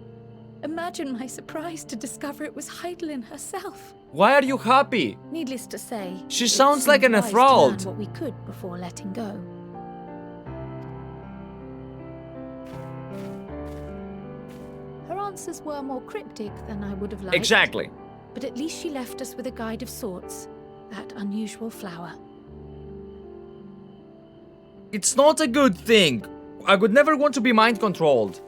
Imagine my surprise to discover it was Heidelin herself. Why are you happy? Needless to say, She it sounds like seemed an wise to learn enthralled. what we could before letting go. Her answers were more cryptic than I would have liked. Exactly. But at least she left us with a guide of sorts. That unusual flower. It's not a good thing. I would never want to be mind controlled.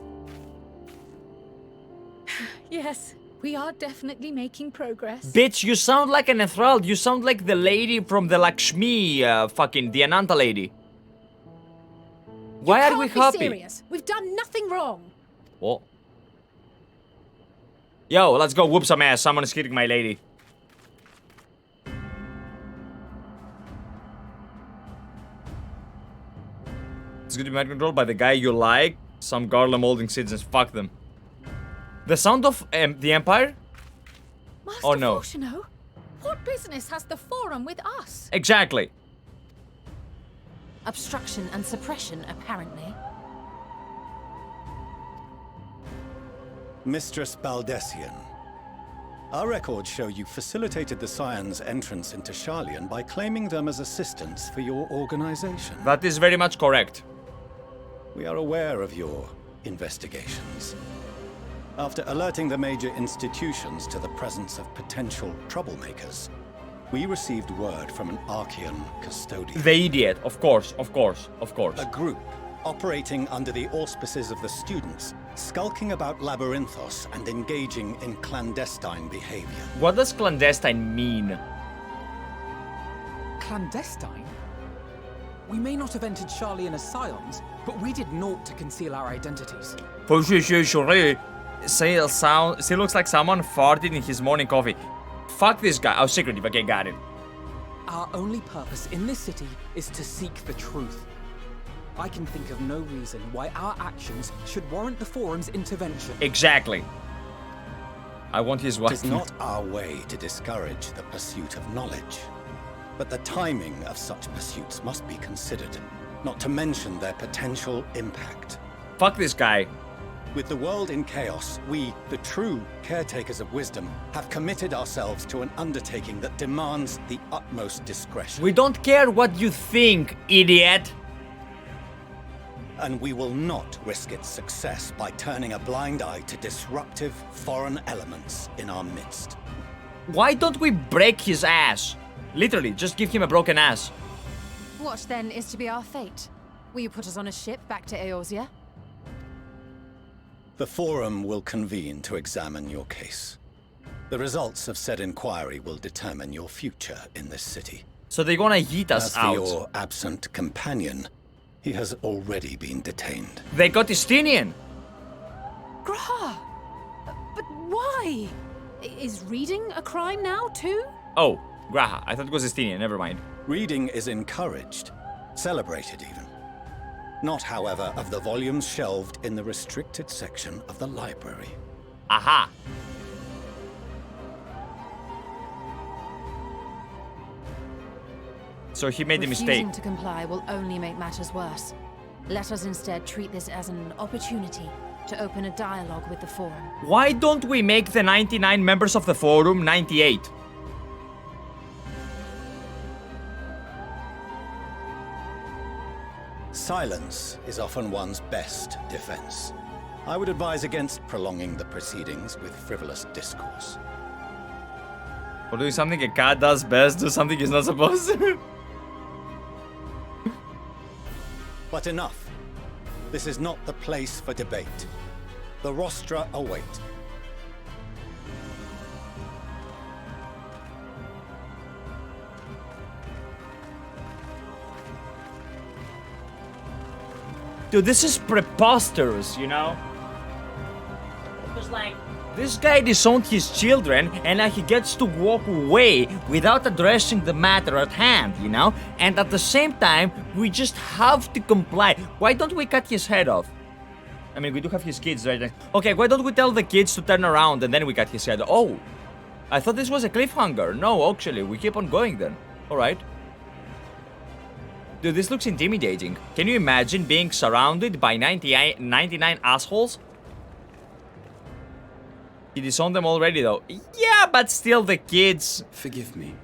Yes, we are definitely making progress. Bitch, you sound like an enthralled. You sound like the lady from the Lakshmi, the Ananta lady. Why are we Can't be happy? serious. We've done nothing wrong. What? Yo, let's go whoop some ass. Someone is hitting my lady. It's gonna be mind controlled by the guy you like. Some garland molding citizens. Fuck them. The sound of the Empire? Master Oh no. Fortuno, what business has the Forum with us? Exactly. Obstruction and suppression, apparently. Mistress Baldessian, our records show you facilitated the Scions' entrance into Sharlayan by claiming them as assistants for your organization. That is very much correct. We are aware of your investigations. After alerting the major institutions to the presence of potential troublemakers, we received word from an Archean custodian. The idiot, of course, of course, of course. A group operating under the auspices of the students, skulking about Labyrinthos and engaging in clandestine behavior. What does clandestine mean? Clandestine? We may not have entered Sharlayan as Scions, but we did naught to conceal our identities. She looks like someone farted in his morning coffee. Fuck this guy. Oh, secretive. Okay, got it. Our only purpose in this city is to seek the truth. I can think of no reason why our actions should warrant the Forum's intervention. Exactly. I want his wife. It is not our way to discourage the pursuit of knowledge. But the timing of such pursuits must be considered, not to mention their potential impact. Fuck this guy. With the world in chaos, we, the true caretakers of wisdom, have committed ourselves to an undertaking that demands the utmost discretion. We don't care what you think, idiot. And we will not risk its success by turning a blind eye to disruptive foreign elements in our midst. Why don't we break his ass? Literally, just give him a broken ass. What then is to be our fate? Will you put us on a ship back to Eorzea? The Forum will convene to examine your case. The results of said inquiry will determine your future in this city. So they're gonna yeet us As for out. your absent companion, he has already been detained. They got Estinian. Graha! But why? Is reading a crime now, too? Oh, Graha. I thought it was Estinian. Never mind. Reading is encouraged, celebrated even. Not, however, of the volumes shelved in the restricted section of the library. Aha. So he made a mistake. Refusing to comply will only make matters worse. Let us instead treat this as an opportunity to open a dialogue with the Forum. Why don't we make the 99 members of the Forum 98? Silence is often one's best defense. I would advise against prolonging the proceedings with frivolous discourse. Or doing something a cat does best, do something he's not supposed to. But enough. This is not the place for debate. The rostra await. Dude, this is preposterous, you know? Because, like, this guy disowned his children, and now he gets to walk away without addressing the matter at hand, you know? And at the same time, we just have to comply. Why don't we cut his head off? I mean, we do have his kids right now. Okay, why don't we tell the kids to turn around and then we cut his head? Oh, I thought this was a cliffhanger. No, actually, we keep on going then. Alright. Dude, this looks intimidating. Can you imagine being surrounded by 99 assholes? He disowned them already, though. Yeah, but still the kids. Forgive me.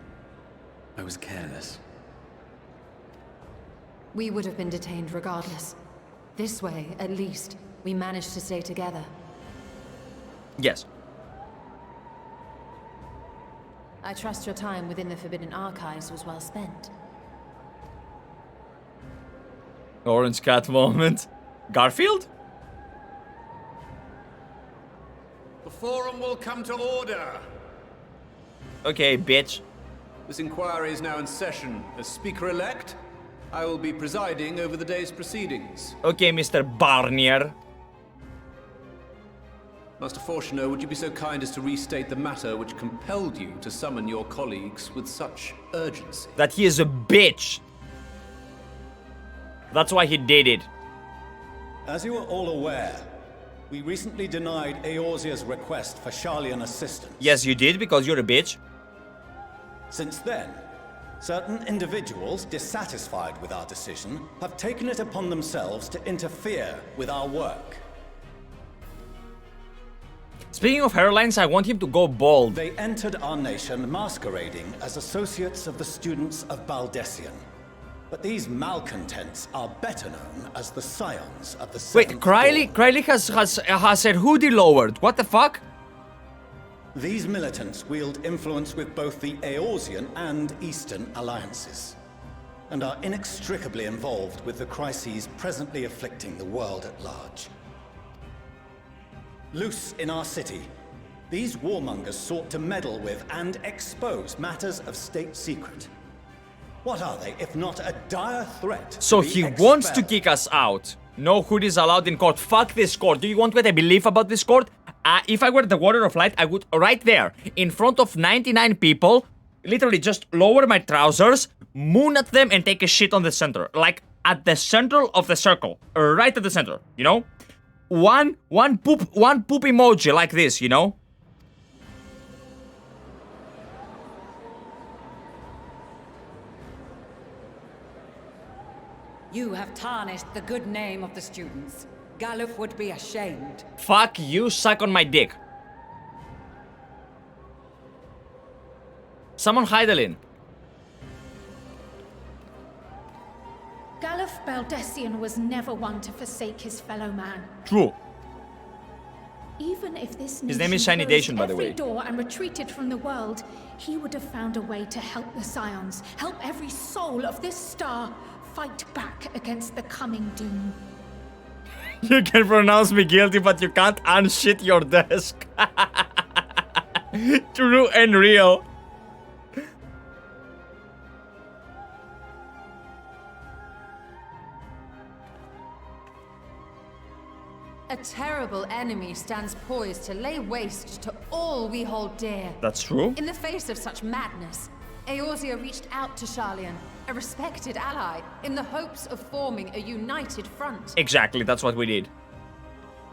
I was careless. We would have been detained regardless. This way, at least, we managed to stay together. Yes. I trust your time within the Forbidden Archives was well spent. Orange cat moment. Garfield? The forum will come to order. Okay, bitch. This inquiry is now in session. As Speaker-elect, I will be presiding over the day's proceedings. Okay, Mr. Barnier. Master Fortuner, would you be so kind as to restate the matter which compelled you to summon your colleagues with such urgency? That he is a bitch. That's why he did it. As you are all aware, we recently denied Eorzea's request for Sharlayan assistance. Yes, you did, because you're a bitch. Since then, certain individuals dissatisfied with our decision have taken it upon themselves to interfere with our work. Speaking of hairlines, I want him to go bald. They entered our nation masquerading as associates of the students of Baldessian. But these malcontents are better known as the scions of the Seventh Criley has her hoodie lowered. What the fuck? These militants wield influence with both the Eorzean and Eastern alliances, and are inextricably involved with the crises presently afflicting the world at large. Loose in our city, these warmongers sought to meddle with and expose matters of state secret. What are they, if not a dire threat? So he wants to kick us out. No hoodies allowed in court. Fuck this court. Do you want what I believe about this court? If I were the Warder of Light, I would, right there, in front of 99 people, literally just lower my trousers, moon at them, and take a shit on the center. Like, at the center of the circle. Right at the center, you know? One poop emoji like this, you know? You have tarnished the good name of the students. Galuf would be ashamed. Fuck you, suck on my dick. Summon Hydaelyn. Galuf Baldessian was never one to forsake his fellow man. True. Even if this His name is nation Shiny closed Dacian, by the way. every door and retreated from the world, he would have found a way to help the Scions, help every soul of this star fight back against the coming doom. You can pronounce me guilty, but you can't unshit your desk. True and real. A terrible enemy stands poised to lay waste to all we hold dear. That's true. In the face of such madness, Eorzea reached out to Sharlayan, a respected ally, in the hopes of forming a united front. Exactly, that's what we did.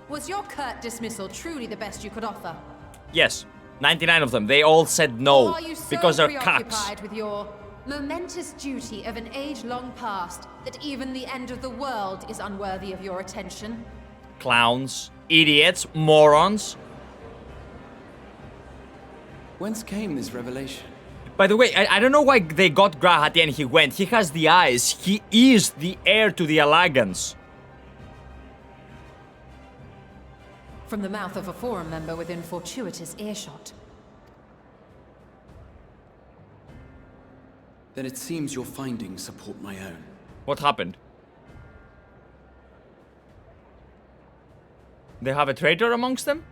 Was your curt dismissal truly the best you could offer? Yes, 99 of them. They all said no, Or are you so because they're preoccupied cats. with your momentous duty of an age long past that even the end of the world is unworthy of your attention? Clowns, idiots, morons. Whence came this revelation? By the way, I don't know why they got Grahati and he went. He has the eyes. He is the heir to the Alagans. From the mouth of a forum member within fortuitous earshot. Then it seems your findings support my own. What happened? They have a traitor amongst them?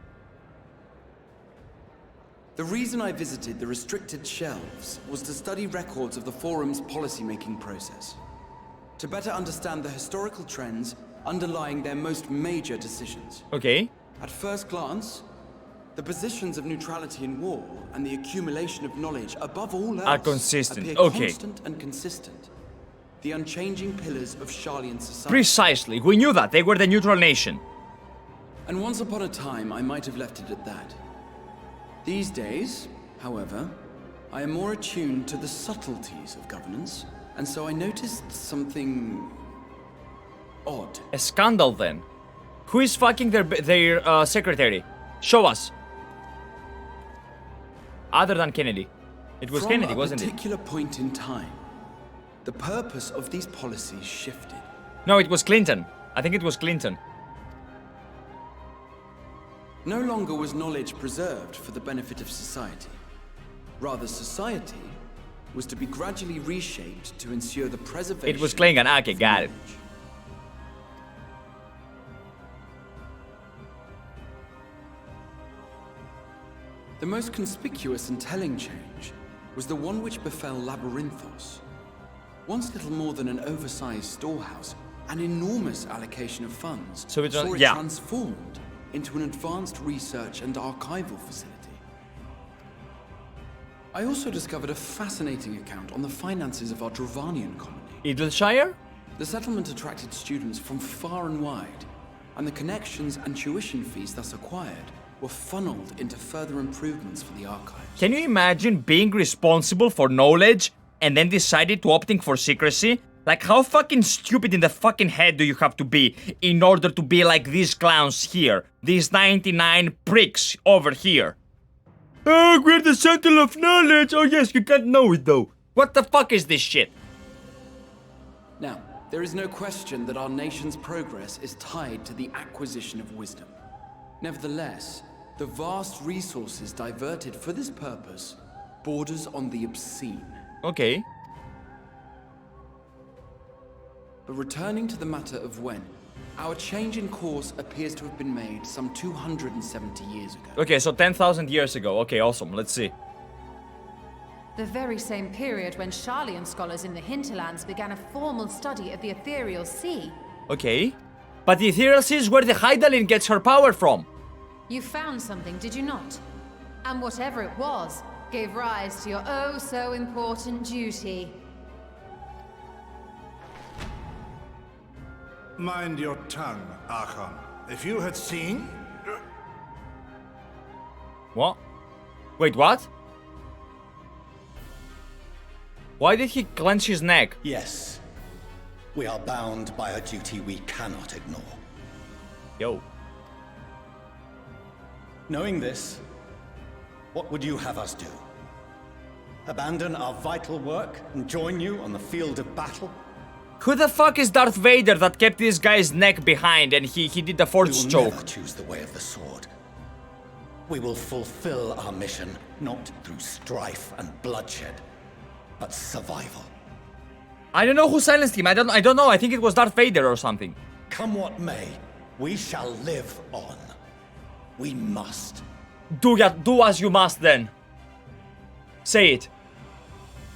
The reason I visited the restricted shelves was to study records of the Forum's policymaking process, to better understand the historical trends underlying their most major decisions. Okay. At first glance, the positions of neutrality in war and the accumulation of knowledge above all else are consistent. appear Okay. constant and consistent. The unchanging pillars of Sharlayan society. Precisely. We knew that. They were the neutral nation. And once upon a time, I might have left it at that. These days, however, I am more attuned to the subtleties of governance, and so I noticed something odd. A scandal then. Who is fucking their secretary? Show us. Other than Kennedy. It was Kennedy, wasn't it? From a particular point in time, the purpose of these policies shifted. No, it was Clinton. I think it was Clinton. No longer was knowledge preserved for the benefit of society. Rather, society was to be gradually reshaped to ensure the preservation. It was Klingon. Okay, got it. The most conspicuous and telling change was the one which befell Labyrinthos. Once little more than an oversized storehouse, an enormous allocation of funds so saw it yeah. transformed into an advanced research and archival facility. I also discovered a fascinating account on the finances of our Dravanian colony. Idleshire? The settlement attracted students from far and wide, and the connections and tuition fees thus acquired were funneled into further improvements for the archives. Can you imagine being responsible for knowledge and then decided to opting for secrecy? Like, how fucking stupid in the fucking head do you have to be in order to be like these clowns here? These 99 pricks over here. Oh, we're the center of knowledge. Oh yes, you can't know it though. What the fuck is this shit? Now, there is no question that our nation's progress is tied to the acquisition of wisdom. Nevertheless, the vast resources diverted for this purpose borders on the obscene. Okay. But returning to the matter of when, our change in course appears to have been made some 270 years ago. Okay, so 10,000 years ago. Okay, awesome. Let's see. The very same period when Sharlayan scholars in the hinterlands began a formal study of the ethereal sea. Okay. But the ethereal sea is where the Hydaelyn gets her power from. You found something, did you not? And whatever it was, gave rise to your oh so important duty. Mind your tongue, Archon. If you had seen... What? Wait, what? Why did he clench his neck? Yes. We are bound by a duty we cannot ignore. Yo. Knowing this, what would you have us do? Abandon our vital work and join you on the field of battle? Who the fuck is Darth Vader that kept this guy's neck behind and he did the force choke? We will never choose the way of the sword. We will fulfill our mission, not through strife and bloodshed, but survival. I don't know who silenced him. I don't know. I think it was Darth Vader or something. Come what may, we shall live on. We must. Do as you must then. Say it.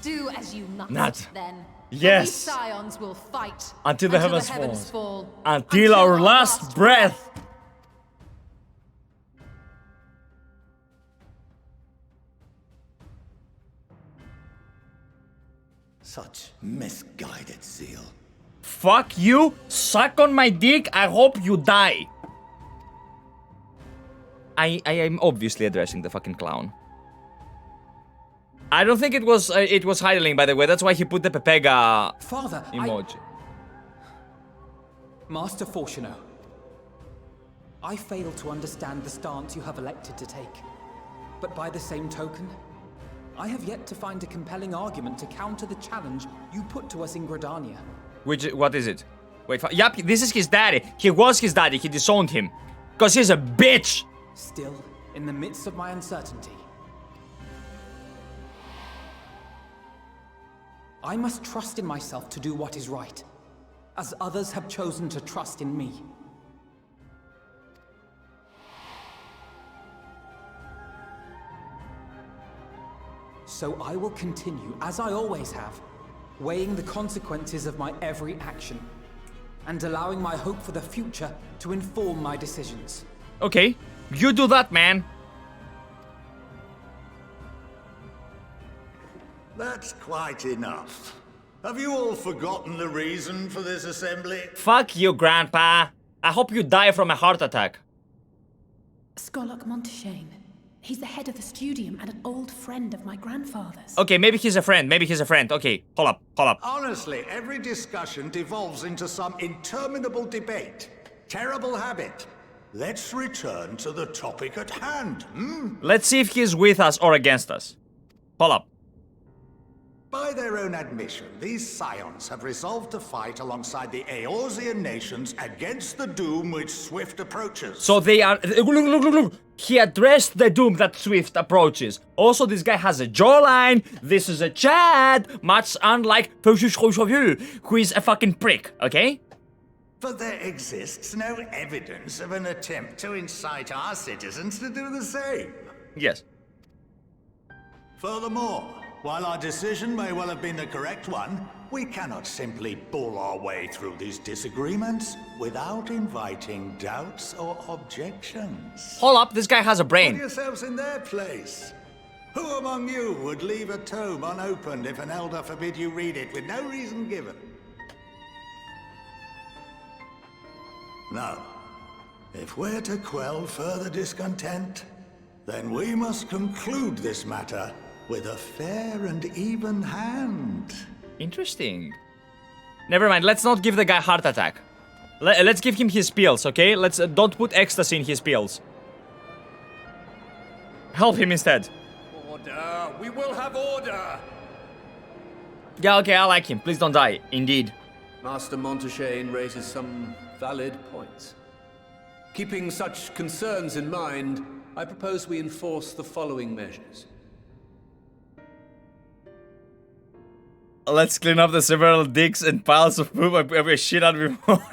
Do as you must Not. then. Yes. We scions will fight Until the heavens fall. Until our last breath. Such misguided zeal. Fuck you. Suck on my dick. I hope you die. I am obviously addressing the fucking clown. I don't think it was Hydaelyn, by the way. That's why he put the Pepega Father, emoji. Master Fortuno, I fail to understand the stance you have elected to take. But by the same token, I have yet to find a compelling argument to counter the challenge you put to us in Gridania. What is it? Wait, yep, this is his daddy. He was his daddy. He disowned him. Because he's a bitch. Still, in the midst of my uncertainty, I must trust in myself to do what is right, as others have chosen to trust in me. So I will continue, as I always have, weighing the consequences of my every action, and allowing my hope for the future to inform my decisions. Okay, you do that, man. That's quite enough. Have you all forgotten the reason for this assembly? Fuck you, Grandpa. I hope you die from a heart attack. Skolok Monteshane. He's the head of the studium and an old friend of my grandfather's. Okay, maybe he's a friend. Maybe he's a friend. Okay, hold up, hold up. Honestly, every discussion devolves into some interminable debate. Terrible habit. Let's return to the topic at hand, Let's see if he's with us or against us. Hold up. By their own admission, these scions have resolved to fight alongside the Eorzean nations against the doom which Swift approaches. So they are... Look. He addressed the doom that Swift approaches. Also, this guy has a jawline. This is a Chad. Much unlike who is a fucking prick, okay? But there exists no evidence of an attempt to incite our citizens to do the same. Yes. Furthermore, while our decision may well have been the correct one, we cannot simply bull our way through these disagreements without inviting doubts or objections. Hold up, this guy has a brain. Put yourselves in their place. Who among you would leave a tome unopened if an elder forbid you read it with no reason given? No. If we're to quell further discontent, then we must conclude this matter with a fair and even hand. Interesting. Never mind, let's not give the guy heart attack. Let's give him his pills, okay? Let's don't put ecstasy in his pills. Help him instead. Order! We will have order! Yeah, okay, I like him. Please don't die. Indeed. Master Monteshane raises some valid points. Keeping such concerns in mind, I propose we enforce the following measures. Let's clean up the several dicks and piles of poop I shit on before.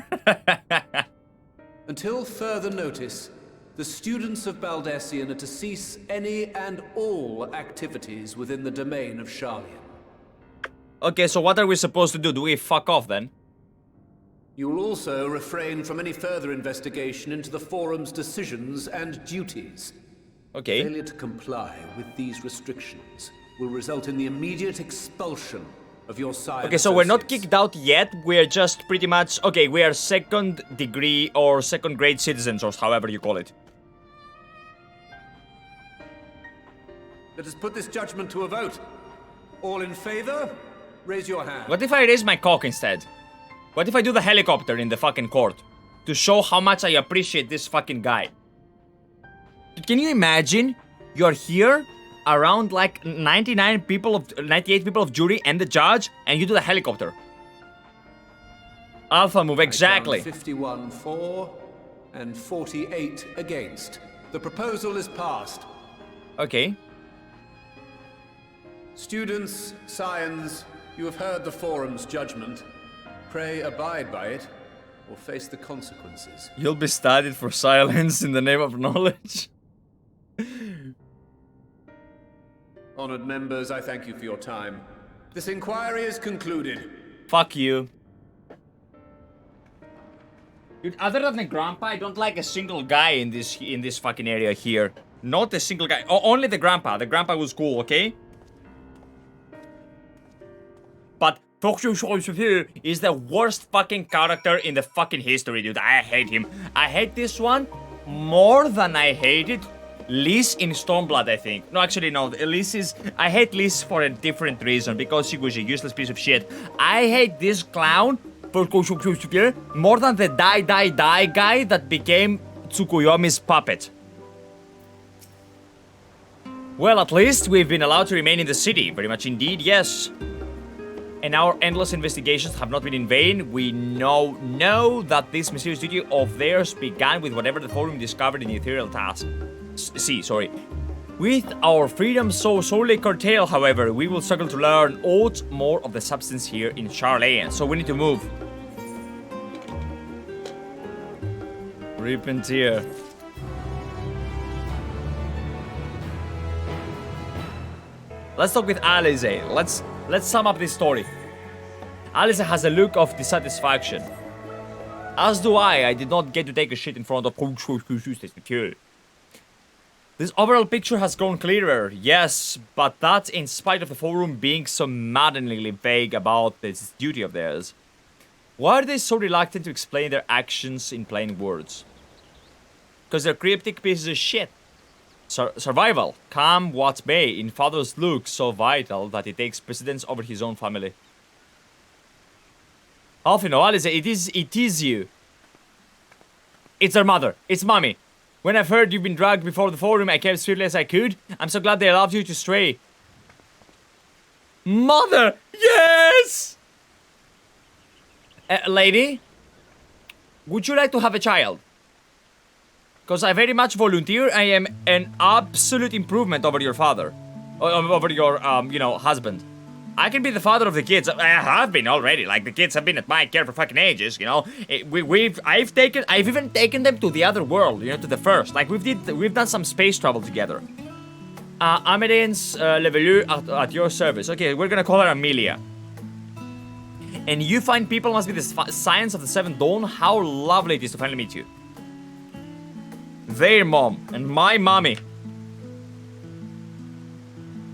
Until further notice, the students of Baldessian are to cease any and all activities within the domain of Sharlayan. Okay, so what are we supposed to do? Do we fuck off then? You will also refrain from any further investigation into the Forum's decisions and duties. Okay. Failure to comply with these restrictions will result in the immediate expulsion of your science. Okay, so we're not kicked out yet. We're just pretty much... Okay, we are second degree or second grade citizens, or however you call it. Let us put this judgment to a vote. All in favor? Raise your hand. What if I raise my cock instead? What if I do the helicopter in the fucking court? To show how much I appreciate this fucking guy. Can you imagine? You're here around like 98 people of jury and the judge, and you do the helicopter. Alpha move, exactly. 51 for and 48 against. The proposal is passed. Okay. Students, scions, you have heard the Forum's judgment. Pray abide by it, or face the consequences. You'll be studied for silence in the name of knowledge. Honored members, I thank you for your time. This inquiry is concluded. Fuck you. Dude, other than the grandpa, I don't like a single guy in this fucking area here. Not a single guy. Only the grandpa. The grandpa was cool, okay? But is the worst fucking character in the fucking history, dude. I hate him. I hate this one more than I hated Liz in Stormblood, I think. No, actually, no. Liz is... I hate Liz for a different reason, because she was a useless piece of shit. I hate this clown more than the die guy that became Tsukuyomi's puppet. Well, at least we've been allowed to remain in the city. Very much indeed, yes. And our endless investigations have not been in vain. We know that this mysterious duty of theirs began with whatever the Forum discovered in the ethereal task. Sorry. With our freedom so sorely curtailed, however, we will struggle to learn aught more of the substance here in Sharlayan. So we need to move. Rip and tear. Let's talk with Alize. Let's sum up this story. Alize has a look of dissatisfaction. As do I did not get to take a shit in front of... This overall picture has grown clearer, yes, but that's in spite of the forum being so maddeningly vague about this duty of theirs. Why are they so reluctant to explain their actions in plain words? Because they're cryptic pieces of shit. Survival, come what may, in Father's look so vital that he takes precedence over his own family. Alfino, Alice, it is you. It's their mother, it's mommy. When I've heard you've been dragged before the forum, I came as swiftly as I could. I'm so glad they allowed you to stray. Mother! Yes! Lady? Would you like to have a child? Because I very much volunteer. I am an absolute improvement over your father. Over your, you know, husband. I can be the father of the kids. I have been already. Like, the kids have been at my care for fucking ages, you know. I've even taken them to the other world, you know, to the first. Like, we've done some space travel together. Amadeus Levelu at your service. Okay, we're gonna call her Amelia. And you find people must be the science of the Seventh Dawn. How lovely it is to finally meet you. Their mom and my mommy.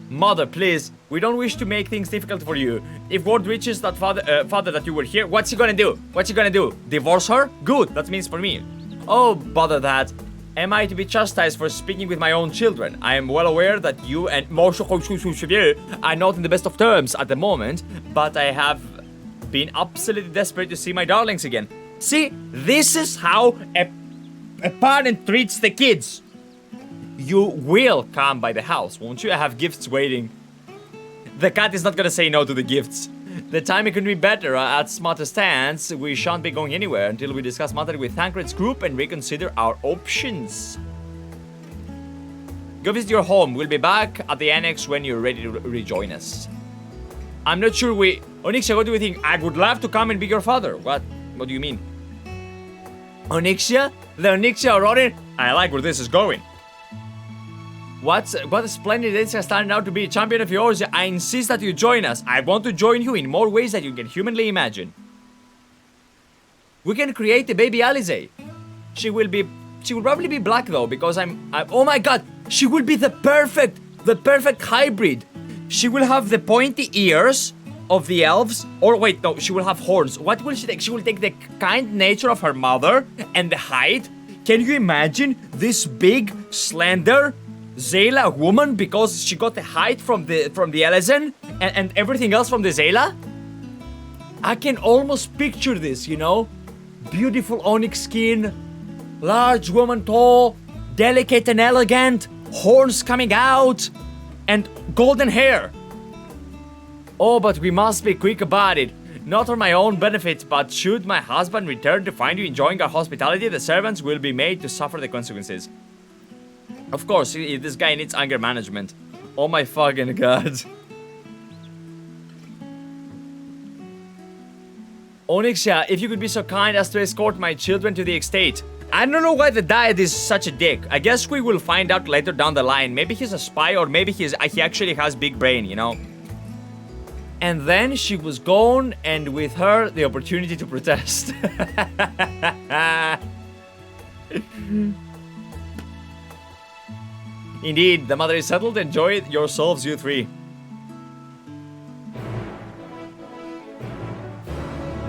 Mother, please, we don't wish to make things difficult for you. If word reaches that father that you were here, what's he gonna do? What's he gonna do? Divorce her? Good, that means for me. Oh, bother that. Am I to be chastised for speaking with my own children? I am well aware that you and Moshe are not in the best of terms at the moment, but I have been absolutely desperate to see my darlings again. See, this is how a parent treats the kids. You will come by the house, won't you? I have gifts waiting. The cat is not gonna say no to the gifts. The timing could be better. At smarter stance, we shan't be going anywhere until we discuss matter with Tancred's group and reconsider our options. Go visit your home. We'll be back at the annex when you're ready to rejoin us. I'm not sure Onyxia, what do you think? I would love to come and be your father. What do you mean? Onyxia? The Onyxia Aurorin? I like where this is going. What a splendid Onyxia standing out to be a champion of yours. I insist that you join us. I want to join you in more ways than you can humanly imagine. We can create a baby Alize. She will probably be black though, because oh my god, she will be the perfect hybrid. She will have the pointy ears of the elves, or wait, no, she will have horns. What will she take? She will take the kind nature of her mother and the height. Can you imagine this big, slender Zayla woman because she got the height from the Elezen and everything else from the Zayla? I can almost picture this, you know? Beautiful onyx skin, large woman, tall, delicate and elegant, horns coming out, and golden hair. Oh, but we must be quick about it. Not for my own benefit, but should my husband return to find you enjoying our hospitality, the servants will be made to suffer the consequences. Of course, this guy needs anger management. Oh my fucking god. Onyxia, if you could be so kind as to escort my children to the estate. I don't know why the dad is such a dick. I guess we will find out later down the line. Maybe he's a spy, or maybe he actually has big brain, you know? And then she was gone, and with her, the opportunity to protest. Indeed, the mother is settled. Enjoy it yourselves, you three.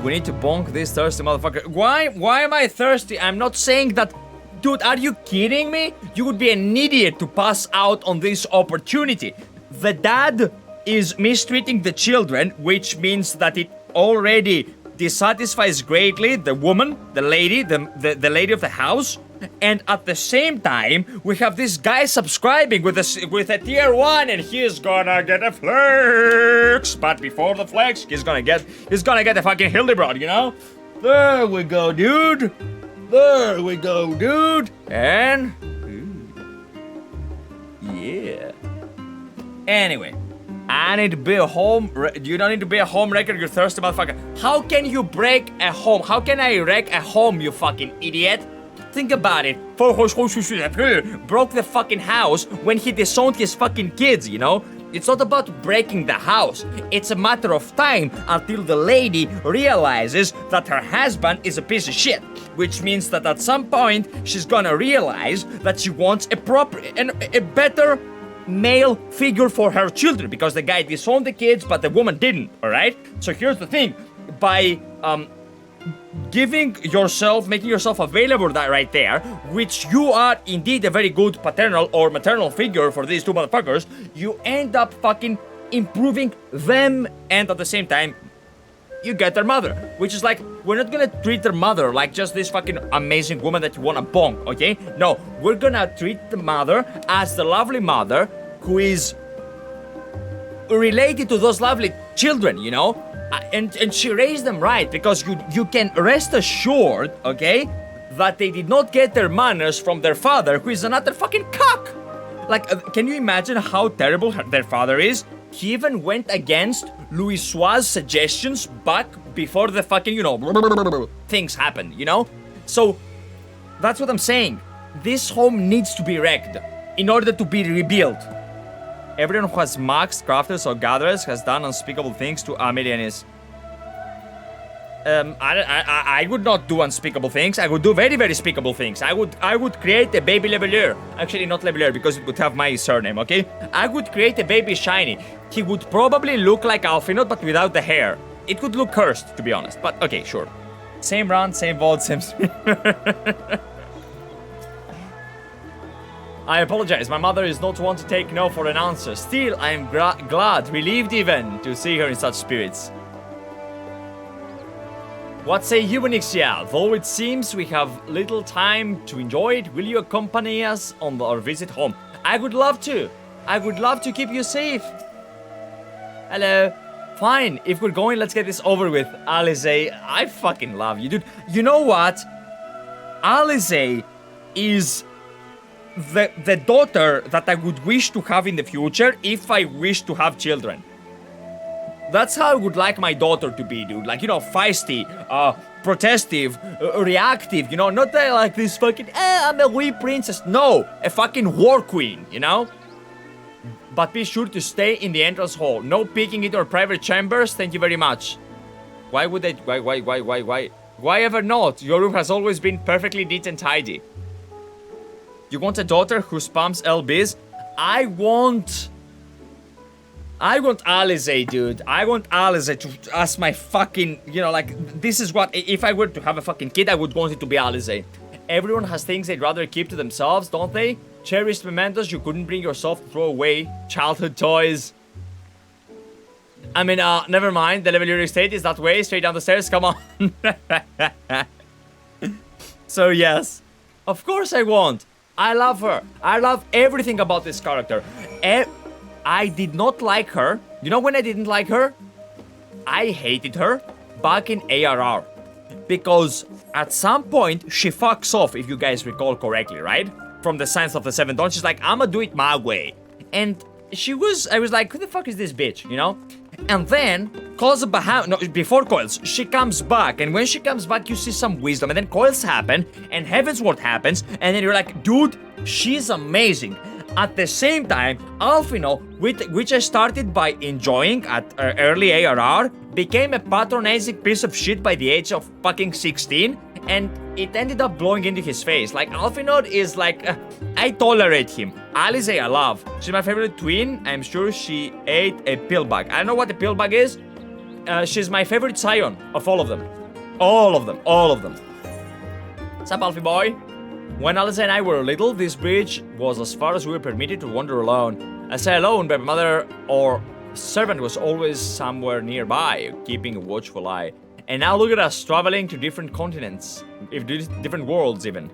We need to bonk this thirsty motherfucker. Why am I thirsty? I'm not saying that... Dude, are you kidding me? You would be an idiot to pass out on this opportunity. The dad is mistreating the children, which means that it already dissatisfies greatly the woman, the lady, the lady of the house. And at the same time, we have this guy subscribing with a tier 1, and he's gonna get a flex. But before the flex, he's gonna get a fucking Hildebrood, you know? There we go, dude. There we go, dude. And yeah. Anyway, I need to be a home. You don't need to be a home wrecker, you thirsty motherfucker. How can you break a home? How can I wreck a home, you fucking idiot? Think about it. Broke the fucking house when he disowned his fucking kids, you know? It's not about breaking the house. It's a matter of time until the lady realizes that her husband is a piece of shit. Which means that at some point, she's gonna realize that she wants a proper and a better male figure for her children. Because the guy disowned the kids, but the woman didn't, alright? So here's the thing. By making yourself available right there, which you are indeed a very good paternal or maternal figure for these two motherfuckers, you end up fucking improving them, and at the same time, you get their mother. Which is like, we're not gonna treat their mother like just this fucking amazing woman that you wanna bonk, okay? No, we're gonna treat the mother as the lovely mother who is related to those lovely children, you know? And she raised them right, because you can rest assured, okay, that they did not get their manners from their father, who is another fucking cock. Like, can you imagine how terrible their father is? He even went against Louisoise's suggestions back before the fucking, you know, things happened, you know? So, that's what I'm saying. This home needs to be wrecked in order to be rebuilt. Everyone who has max, crafters, or gatherers has done unspeakable things to Amelianis. I would not do unspeakable things. I would do very, very speakable things. I would create a baby Leveleur. Actually, not Leveleur, because it would have my surname, okay? I would create a baby Shiny. He would probably look like Alphinaud, but without the hair. It would look cursed, to be honest. But, okay, sure. Same run, same vault, same... I apologize, my mother is not one to take no for an answer. Still, I am glad, relieved even, to see her in such spirits. What say you, Onyxia? Though it seems we have little time to enjoy it, will you accompany us on our visit home? I would love to. I would love to keep you safe. Hello. Fine, if we're going, let's get this over with. Alize, I fucking love you, dude. You know what? Alize is the daughter that I would wish to have in the future if I wish to have children. That's how I would like my daughter to be, dude. Like, you know, feisty, protective, reactive, you know, not like this fucking, I'm a wee princess. No, a fucking war queen, you know? But be sure to stay in the entrance hall. No peeking into our private chambers, thank you very much. Why would they, why ever not? Your room has always been perfectly neat and tidy. You want a daughter who spams LBs? I want Alize, dude. I want Alize to as my fucking, you know, like, this is what, if I were to have a fucking kid, I would want it to be Alize. Everyone has things they'd rather keep to themselves, don't they? Cherished mementos you couldn't bring yourself to throw away. Childhood toys. I mean, never mind. The Leveleur estate is that way, straight down the stairs. Come on. So, yes. Of course I want. I love her. I love everything about this character. I did not like her. You know when I didn't like her? I hated her back in ARR. Because at some point, she fucks off, if you guys recall correctly, right? From the Signs of the Seven Dawn, she's like, I'ma do it my way. And I was like, who the fuck is this bitch, you know? And then, before Coils, she comes back, and when she comes back, you see some wisdom, and then Coils happen, and Heavensward happens, and then you're like, dude, she's amazing. At the same time, Alphinaud, which I started by enjoying at early ARR, became a patronizing piece of shit by the age of fucking 16, and it ended up blowing into his face. Like, Alphinaud is like, I tolerate him. Alize I love. She's my favorite twin. I'm sure she ate a pillbug. I don't know what a pillbug is. She's my favorite scion of all of them. All of them. All of them. What's up, Alfie boy? When Alize and I were little, this bridge was as far as we were permitted to wander alone. I say alone, but my mother or servant was always somewhere nearby, keeping a watchful eye. And now look at us traveling to different continents, if different worlds even.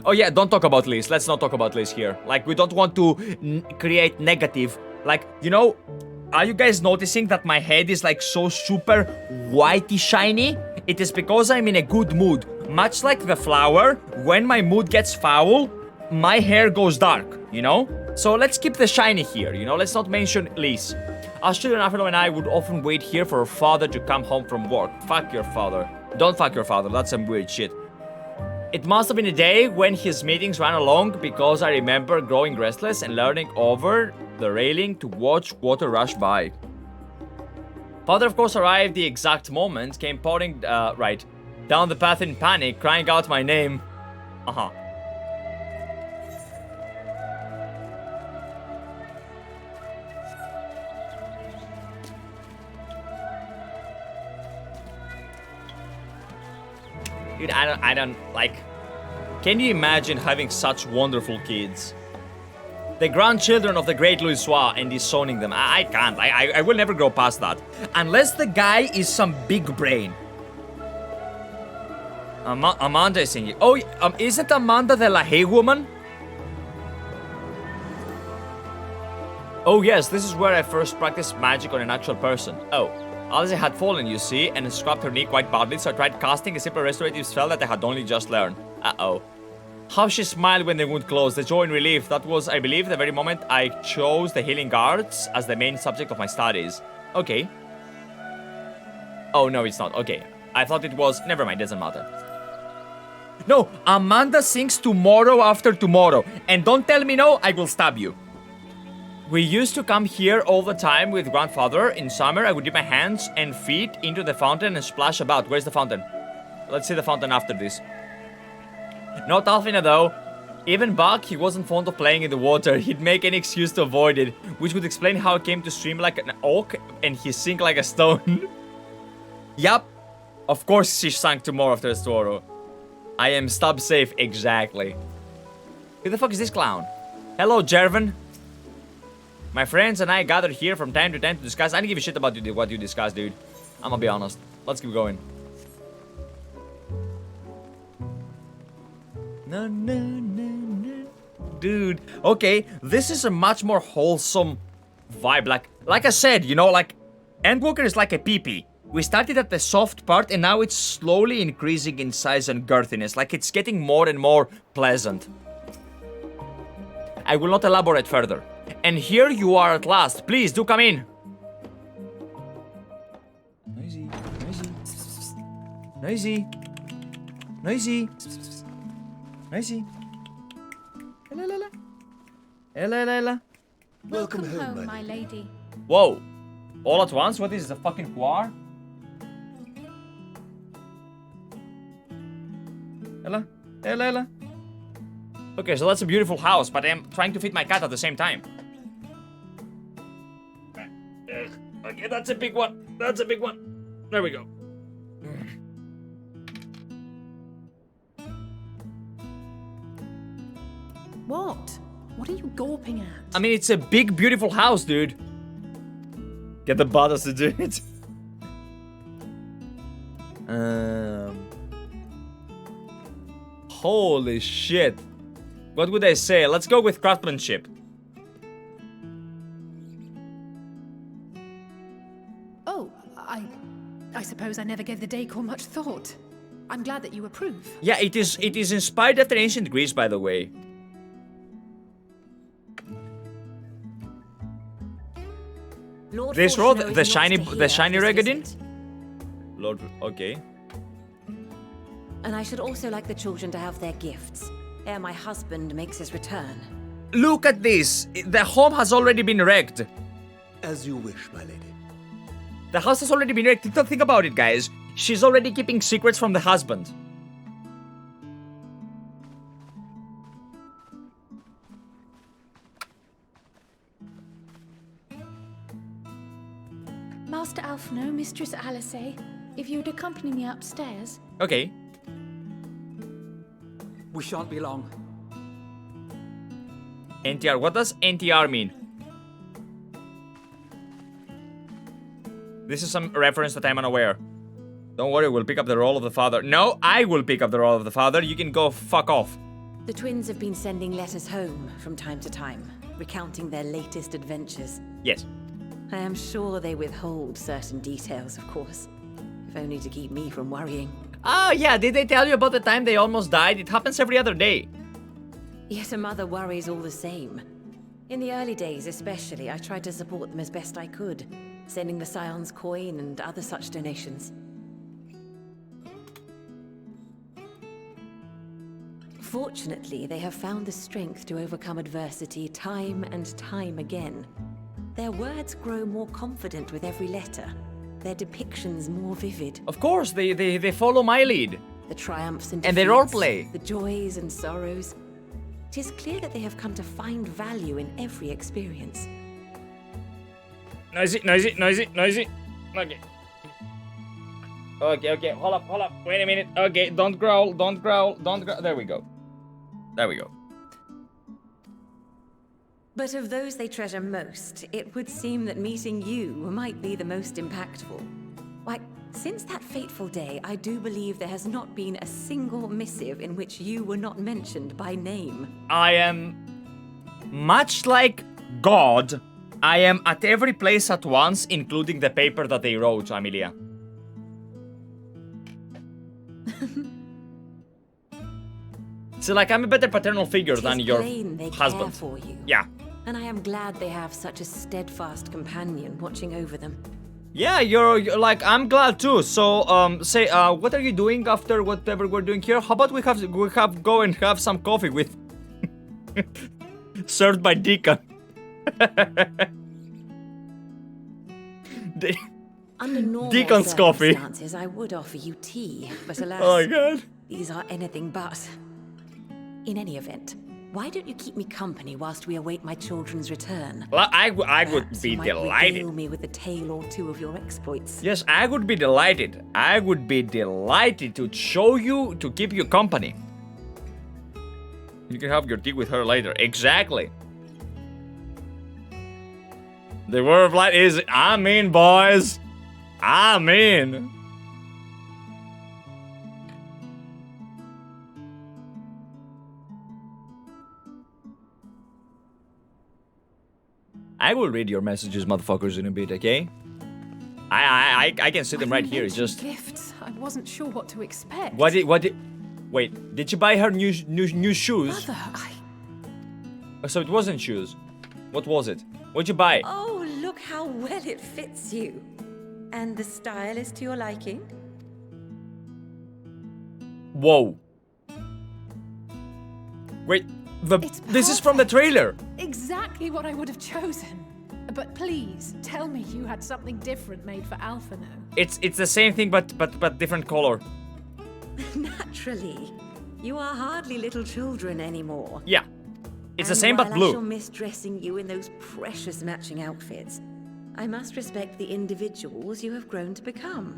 Oh yeah, don't talk about Liz. Let's not talk about Liz here. Like, we don't want to create negative. Like, you know, are you guys noticing that my head is like so super whitey shiny? It is because I'm in a good mood. Much like the flower, when my mood gets foul, my hair goes dark, you know? So let's keep the shiny here, you know? Let's not mention Liz. As children, Alphinaud and I would often wait here for our father to come home from work. Fuck your father. Don't fuck your father, that's some weird shit. It must have been a day when his meetings ran along because I remember growing restless and leaning over the railing to watch water rush by. Father, of course, arrived the exact moment, came pouring right down the path in panic, crying out my name. Dude, I don't, like, can you imagine having such wonderful kids? The grandchildren of the great Louisoix and disowning them. I can't, I will never go past that. Unless the guy is some big brain. Amanda is singing. Oh, isn't Amanda the LaHaye woman? Oh yes, this is where I first practiced magic on an actual person. Oh. Alice had fallen, you see, and scraped her knee quite badly, so I tried casting a simple restorative spell that I had only just learned. Uh-oh. How she smiled when the wound closed, the joy and relief. That was, I believe, the very moment I chose the healing arts as the main subject of my studies. Okay. Oh, no, it's not. Okay. I thought it was... Never mind, doesn't matter. No, Amanda sings tomorrow after tomorrow. And don't tell me no, I will stab you. We used to come here all the time with grandfather. In summer, I would dip my hands and feet into the fountain and splash about. Where's the fountain? Let's see the fountain after this. Not Alfina though. Even back, he wasn't fond of playing in the water. He'd make any excuse to avoid it, which would explain how he came to swim like an oak and he sink like a stone. Yup. Of course she sank tomorrow after tomorrow. I am stab safe, exactly. Who the fuck is this clown? Hello, Jervin. My friends and I gathered here from time to time to discuss. I don't give a shit about what you discuss, dude. I'm gonna be honest. Let's keep going. No, no, no, no. Dude, okay, this is a much more wholesome vibe. Like I said, you know, like, Endwalker is like a pee-pee. We started at the soft part and now it's slowly increasing in size and girthiness. Like, it's getting more and more pleasant. I will not elaborate further. And here you are at last. Please, do come in. Noisy, noisy. Noisy. Noisy. Noisy. Ella, ella. Ella, ella, ella. Welcome home, my lady. Whoa. All at once? What is this, a fucking choir? Ella. Ella, ella. Okay, so that's a beautiful house, but I'm trying to feed my cat at the same time. Okay, that's a big one. That's a big one. There we go. What? What are you gawping at? I mean, it's a big, beautiful house, dude. Get the butters to do it. Holy shit. What would I say? Let's go with craftsmanship. Oh, I suppose I never gave the decor much thought. I'm glad that you approve. Yeah, it is inspired after ancient Greece, by the way. Lord This road, Fortuno the is not shiny to hear this Regadin? visit. Lord, okay. And I should also like the children to have their gifts, ere my husband makes his return. Look at this! The home has already been wrecked. As you wish, my lady. The house has already been wrecked. Think about it, guys. She's already keeping secrets from the husband. Master Alphino, Mistress Alice, if you would accompany me upstairs. Okay. We shan't be long. NTR. What does NTR mean? This is some reference that I'm unaware. Don't worry, we'll pick up the role of the father. No, I will pick up the role of the father. You can go fuck off. The twins have been sending letters home from time to time, recounting their latest adventures. Yes. I am sure they withhold certain details, of course, if only to keep me from worrying. Oh, yeah, did they tell you about the time they almost died? It happens every other day. Yet a mother worries all the same. In the early days especially, I tried to support them as best I could, sending the Scion's coin and other such donations. Fortunately, they have found the strength to overcome adversity time and time again. Their words grow more confident with every letter, their depictions more vivid. Of course, they follow my lead. The triumphs and they defeats, roleplay. The joys and sorrows. It is clear that they have come to find value in every experience. Noisy, noisy, noisy, noisy. Okay. Okay, hold up. Wait a minute. Okay, don't growl, don't growl. There we go. There we go. But of those they treasure most, it would seem that meeting you might be the most impactful. Why, since that fateful day, I do believe there has not been a single missive in which you were not mentioned by name. I am much like God. I am at every place at once, including the paper that they wrote, Amelia. So, like, I'm a better paternal figure than your husband. For you. Yeah. And I am glad they have such a steadfast companion watching over them. Yeah, you're like, I'm glad too. So, say, what are you doing after whatever we're doing here? How about we go and have some coffee with served by Deacon. Under normal Deacon's coffee. circumstances, I would offer you tea, but alas, oh my God. These are anything but. In any event, why don't you keep me company whilst we await my children's return? Well, I would be you delighted. might regale me with a tale or two of your exploits. Yes, I would be delighted. I would be delighted to show you, to keep you company. You can have your tea with her later. Exactly. The word of light is, I'm in, boys. I'm in. I will read your messages, motherfuckers, in a bit, okay? I can see them right here. It's just gifts. I wasn't sure what to expect. Wait, did you buy her new shoes? Mother, So it wasn't shoes. What was it? What'd you buy? Oh, look how well it fits you. And the style is to your liking? Whoa. Wait, this is from the trailer. Exactly what I would have chosen. But please, tell me you had something different made for Alphino. It's the same thing, but different color. Naturally. You are hardly little children anymore. Yeah. It's the same, but while blue. I shall miss dressing you in those precious matching outfits, I must respect the individuals you have grown to become.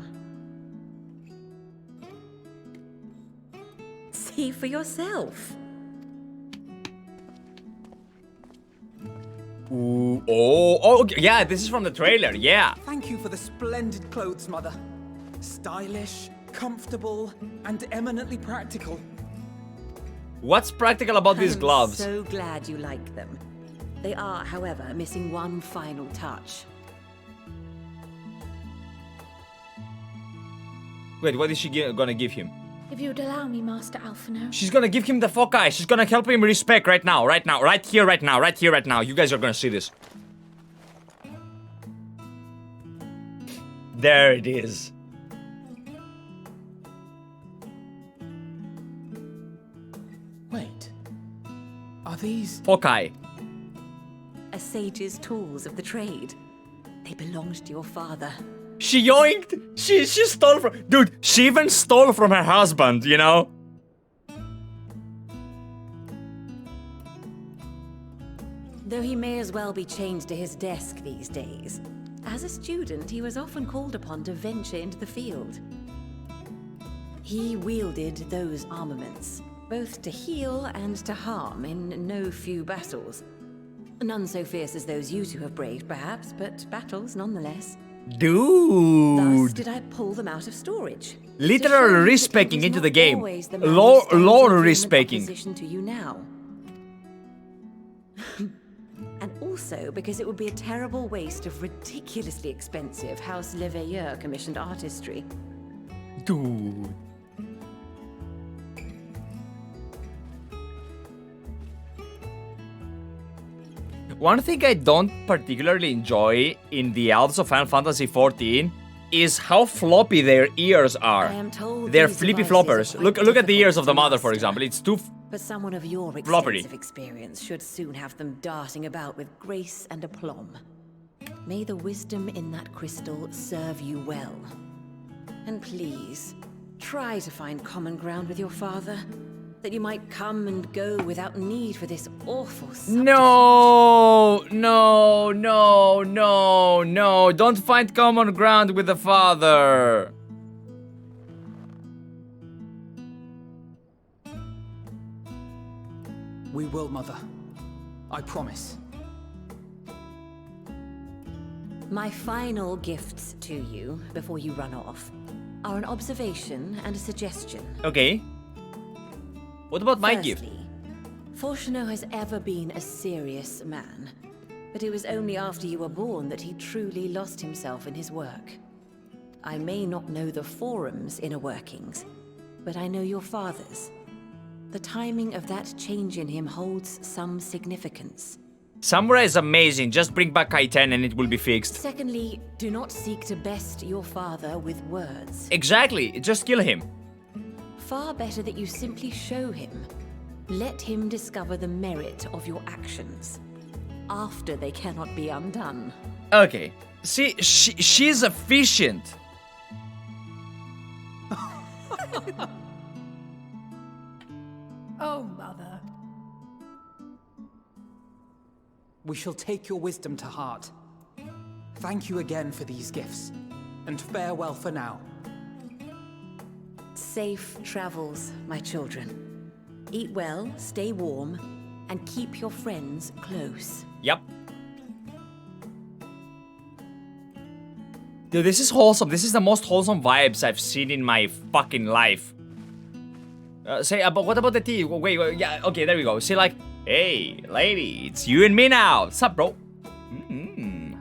See for yourself. Ooh, oh, yeah, this is from the trailer, yeah. Thank you for the splendid clothes, Mother. Stylish, comfortable, and eminently practical. What's practical about these gloves? I'm so glad you like them. They are, however, missing one final touch. Wait, what is she gonna give him? If you'd allow me, Master Alphino. She's gonna give him the foci. She's gonna help him respect right now. Right here, right now. You guys are gonna see this. There it is. Wait. Are these... Foci. A sage's tools of the trade. They belonged to your father. She yoinked! She stole from... Dude, she even stole from her husband, you know? Though he may as well be chained to his desk these days. As a student, he was often called upon to venture into the field. He wielded those armaments, both to heal and to harm in no few battles. None so fierce as those you two have braved, perhaps, but battles nonetheless. Dude. Thus did I pull them out of storage. Literal respecking into the game. Lore respecking. To you now. And also because it would be a terrible waste of ridiculously expensive House Leveilleur commissioned artistry. Dude. One thing I don't particularly enjoy in the Elves of Final Fantasy XIV is how floppy their ears are. I am told They're these flippy devices floppers. are quite Look at the ears of the difficult mother, to for master. example. It's too But someone of your extensive experience should soon have them darting about with grace and aplomb. May the wisdom in that crystal serve you well. And please, try to find common ground with your father, that you might come and go without need for this awful subterfuge. No, no, no, no, no. Don't find common ground with the father. We will, Mother. I promise. My final gifts to you, before you run off, are an observation and a suggestion. Okay. What about my gift? Fortuno has ever been a serious man, but it was only after you were born that he truly lost himself in his work. I may not know the Forum's inner workings, but I know your father's. The timing of that change in him holds some significance. Samurai is amazing. Just bring back Kaiten and it will be fixed. Secondly, do not seek to best your father with words. Exactly. Just kill him. Far better that you simply show him. Let him discover the merit of your actions, after they cannot be undone. Okay. See, she's efficient. Oh, Mother. We shall take your wisdom to heart. Thank you again for these gifts, and farewell for now. Safe travels, my children. Eat well, stay warm, and keep your friends close. Yep. Dude, this is wholesome. This is the most wholesome vibes I've seen in my fucking life. But what about the tea? Wait, yeah, okay, there we go. See, like, hey, lady, it's you and me now. What's up, bro?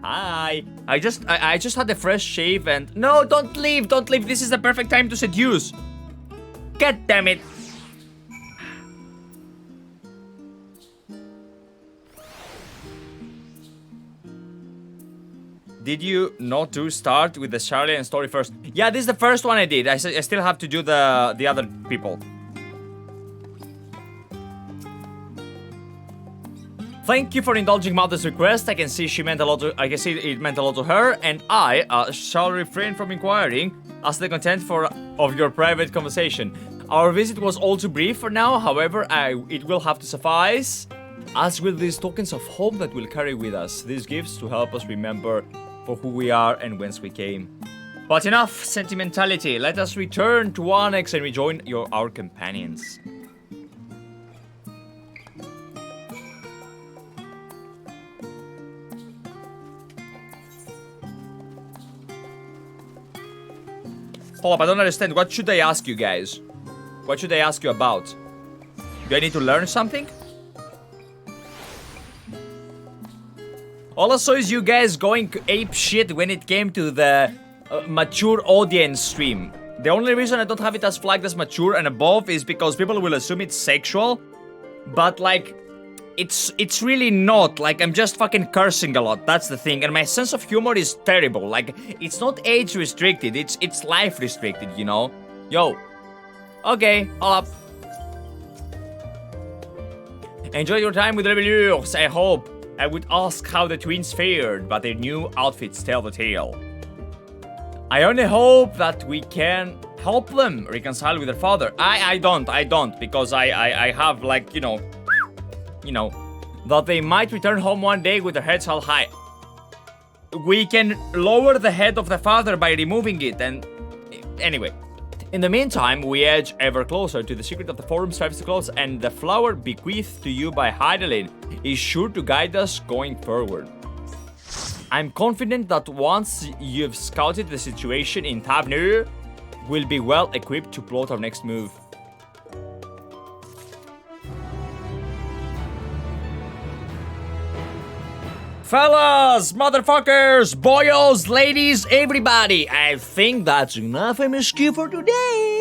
Hi. I just had a fresh shave and... No, don't leave, don't leave. This is the perfect time to seduce. God damn it. Did you not start with the Charlian story first? Yeah, this is the first one I did. I still have to do the other people. Thank you for indulging Mother's request. I can see it meant a lot to her, and I shall refrain from inquiring as the content of your private conversation. Our visit was all too brief for now, however, it will have to suffice, as will these tokens of hope that we'll carry with us. These gifts to help us remember for who we are and whence we came. But enough sentimentality. Let us return to Annex and rejoin our companions. Hold up, I don't understand. What should I ask you guys? What should I ask you about? Do I need to learn something? All I saw is you guys going ape shit when it came to the mature audience stream. The only reason I don't have it as flagged as mature and above is because people will assume it's sexual. But like, it's really not. Like, I'm just fucking cursing a lot. That's the thing. And my sense of humor is terrible. Like, it's not age restricted. It's life restricted, you know? Yo. Okay, all up. Enjoy your time with Labyrinthos, I hope. I would ask how the twins fared, but their new outfits tell the tale. I only hope that we can help them reconcile with their father. I don't, because I have, like, you know, that they might return home one day with their heads held high. We can lower the head of the father by removing it, and anyway. In the meantime, we edge ever closer to the secret of the Forum strives to close, and the flower bequeathed to you by Heidelin is sure to guide us going forward. I'm confident that once you've scouted the situation in Tavnir, we'll be well equipped to plot our next move. Fellas, motherfuckers, boyos, ladies, everybody, I think that's enough MSQ for today.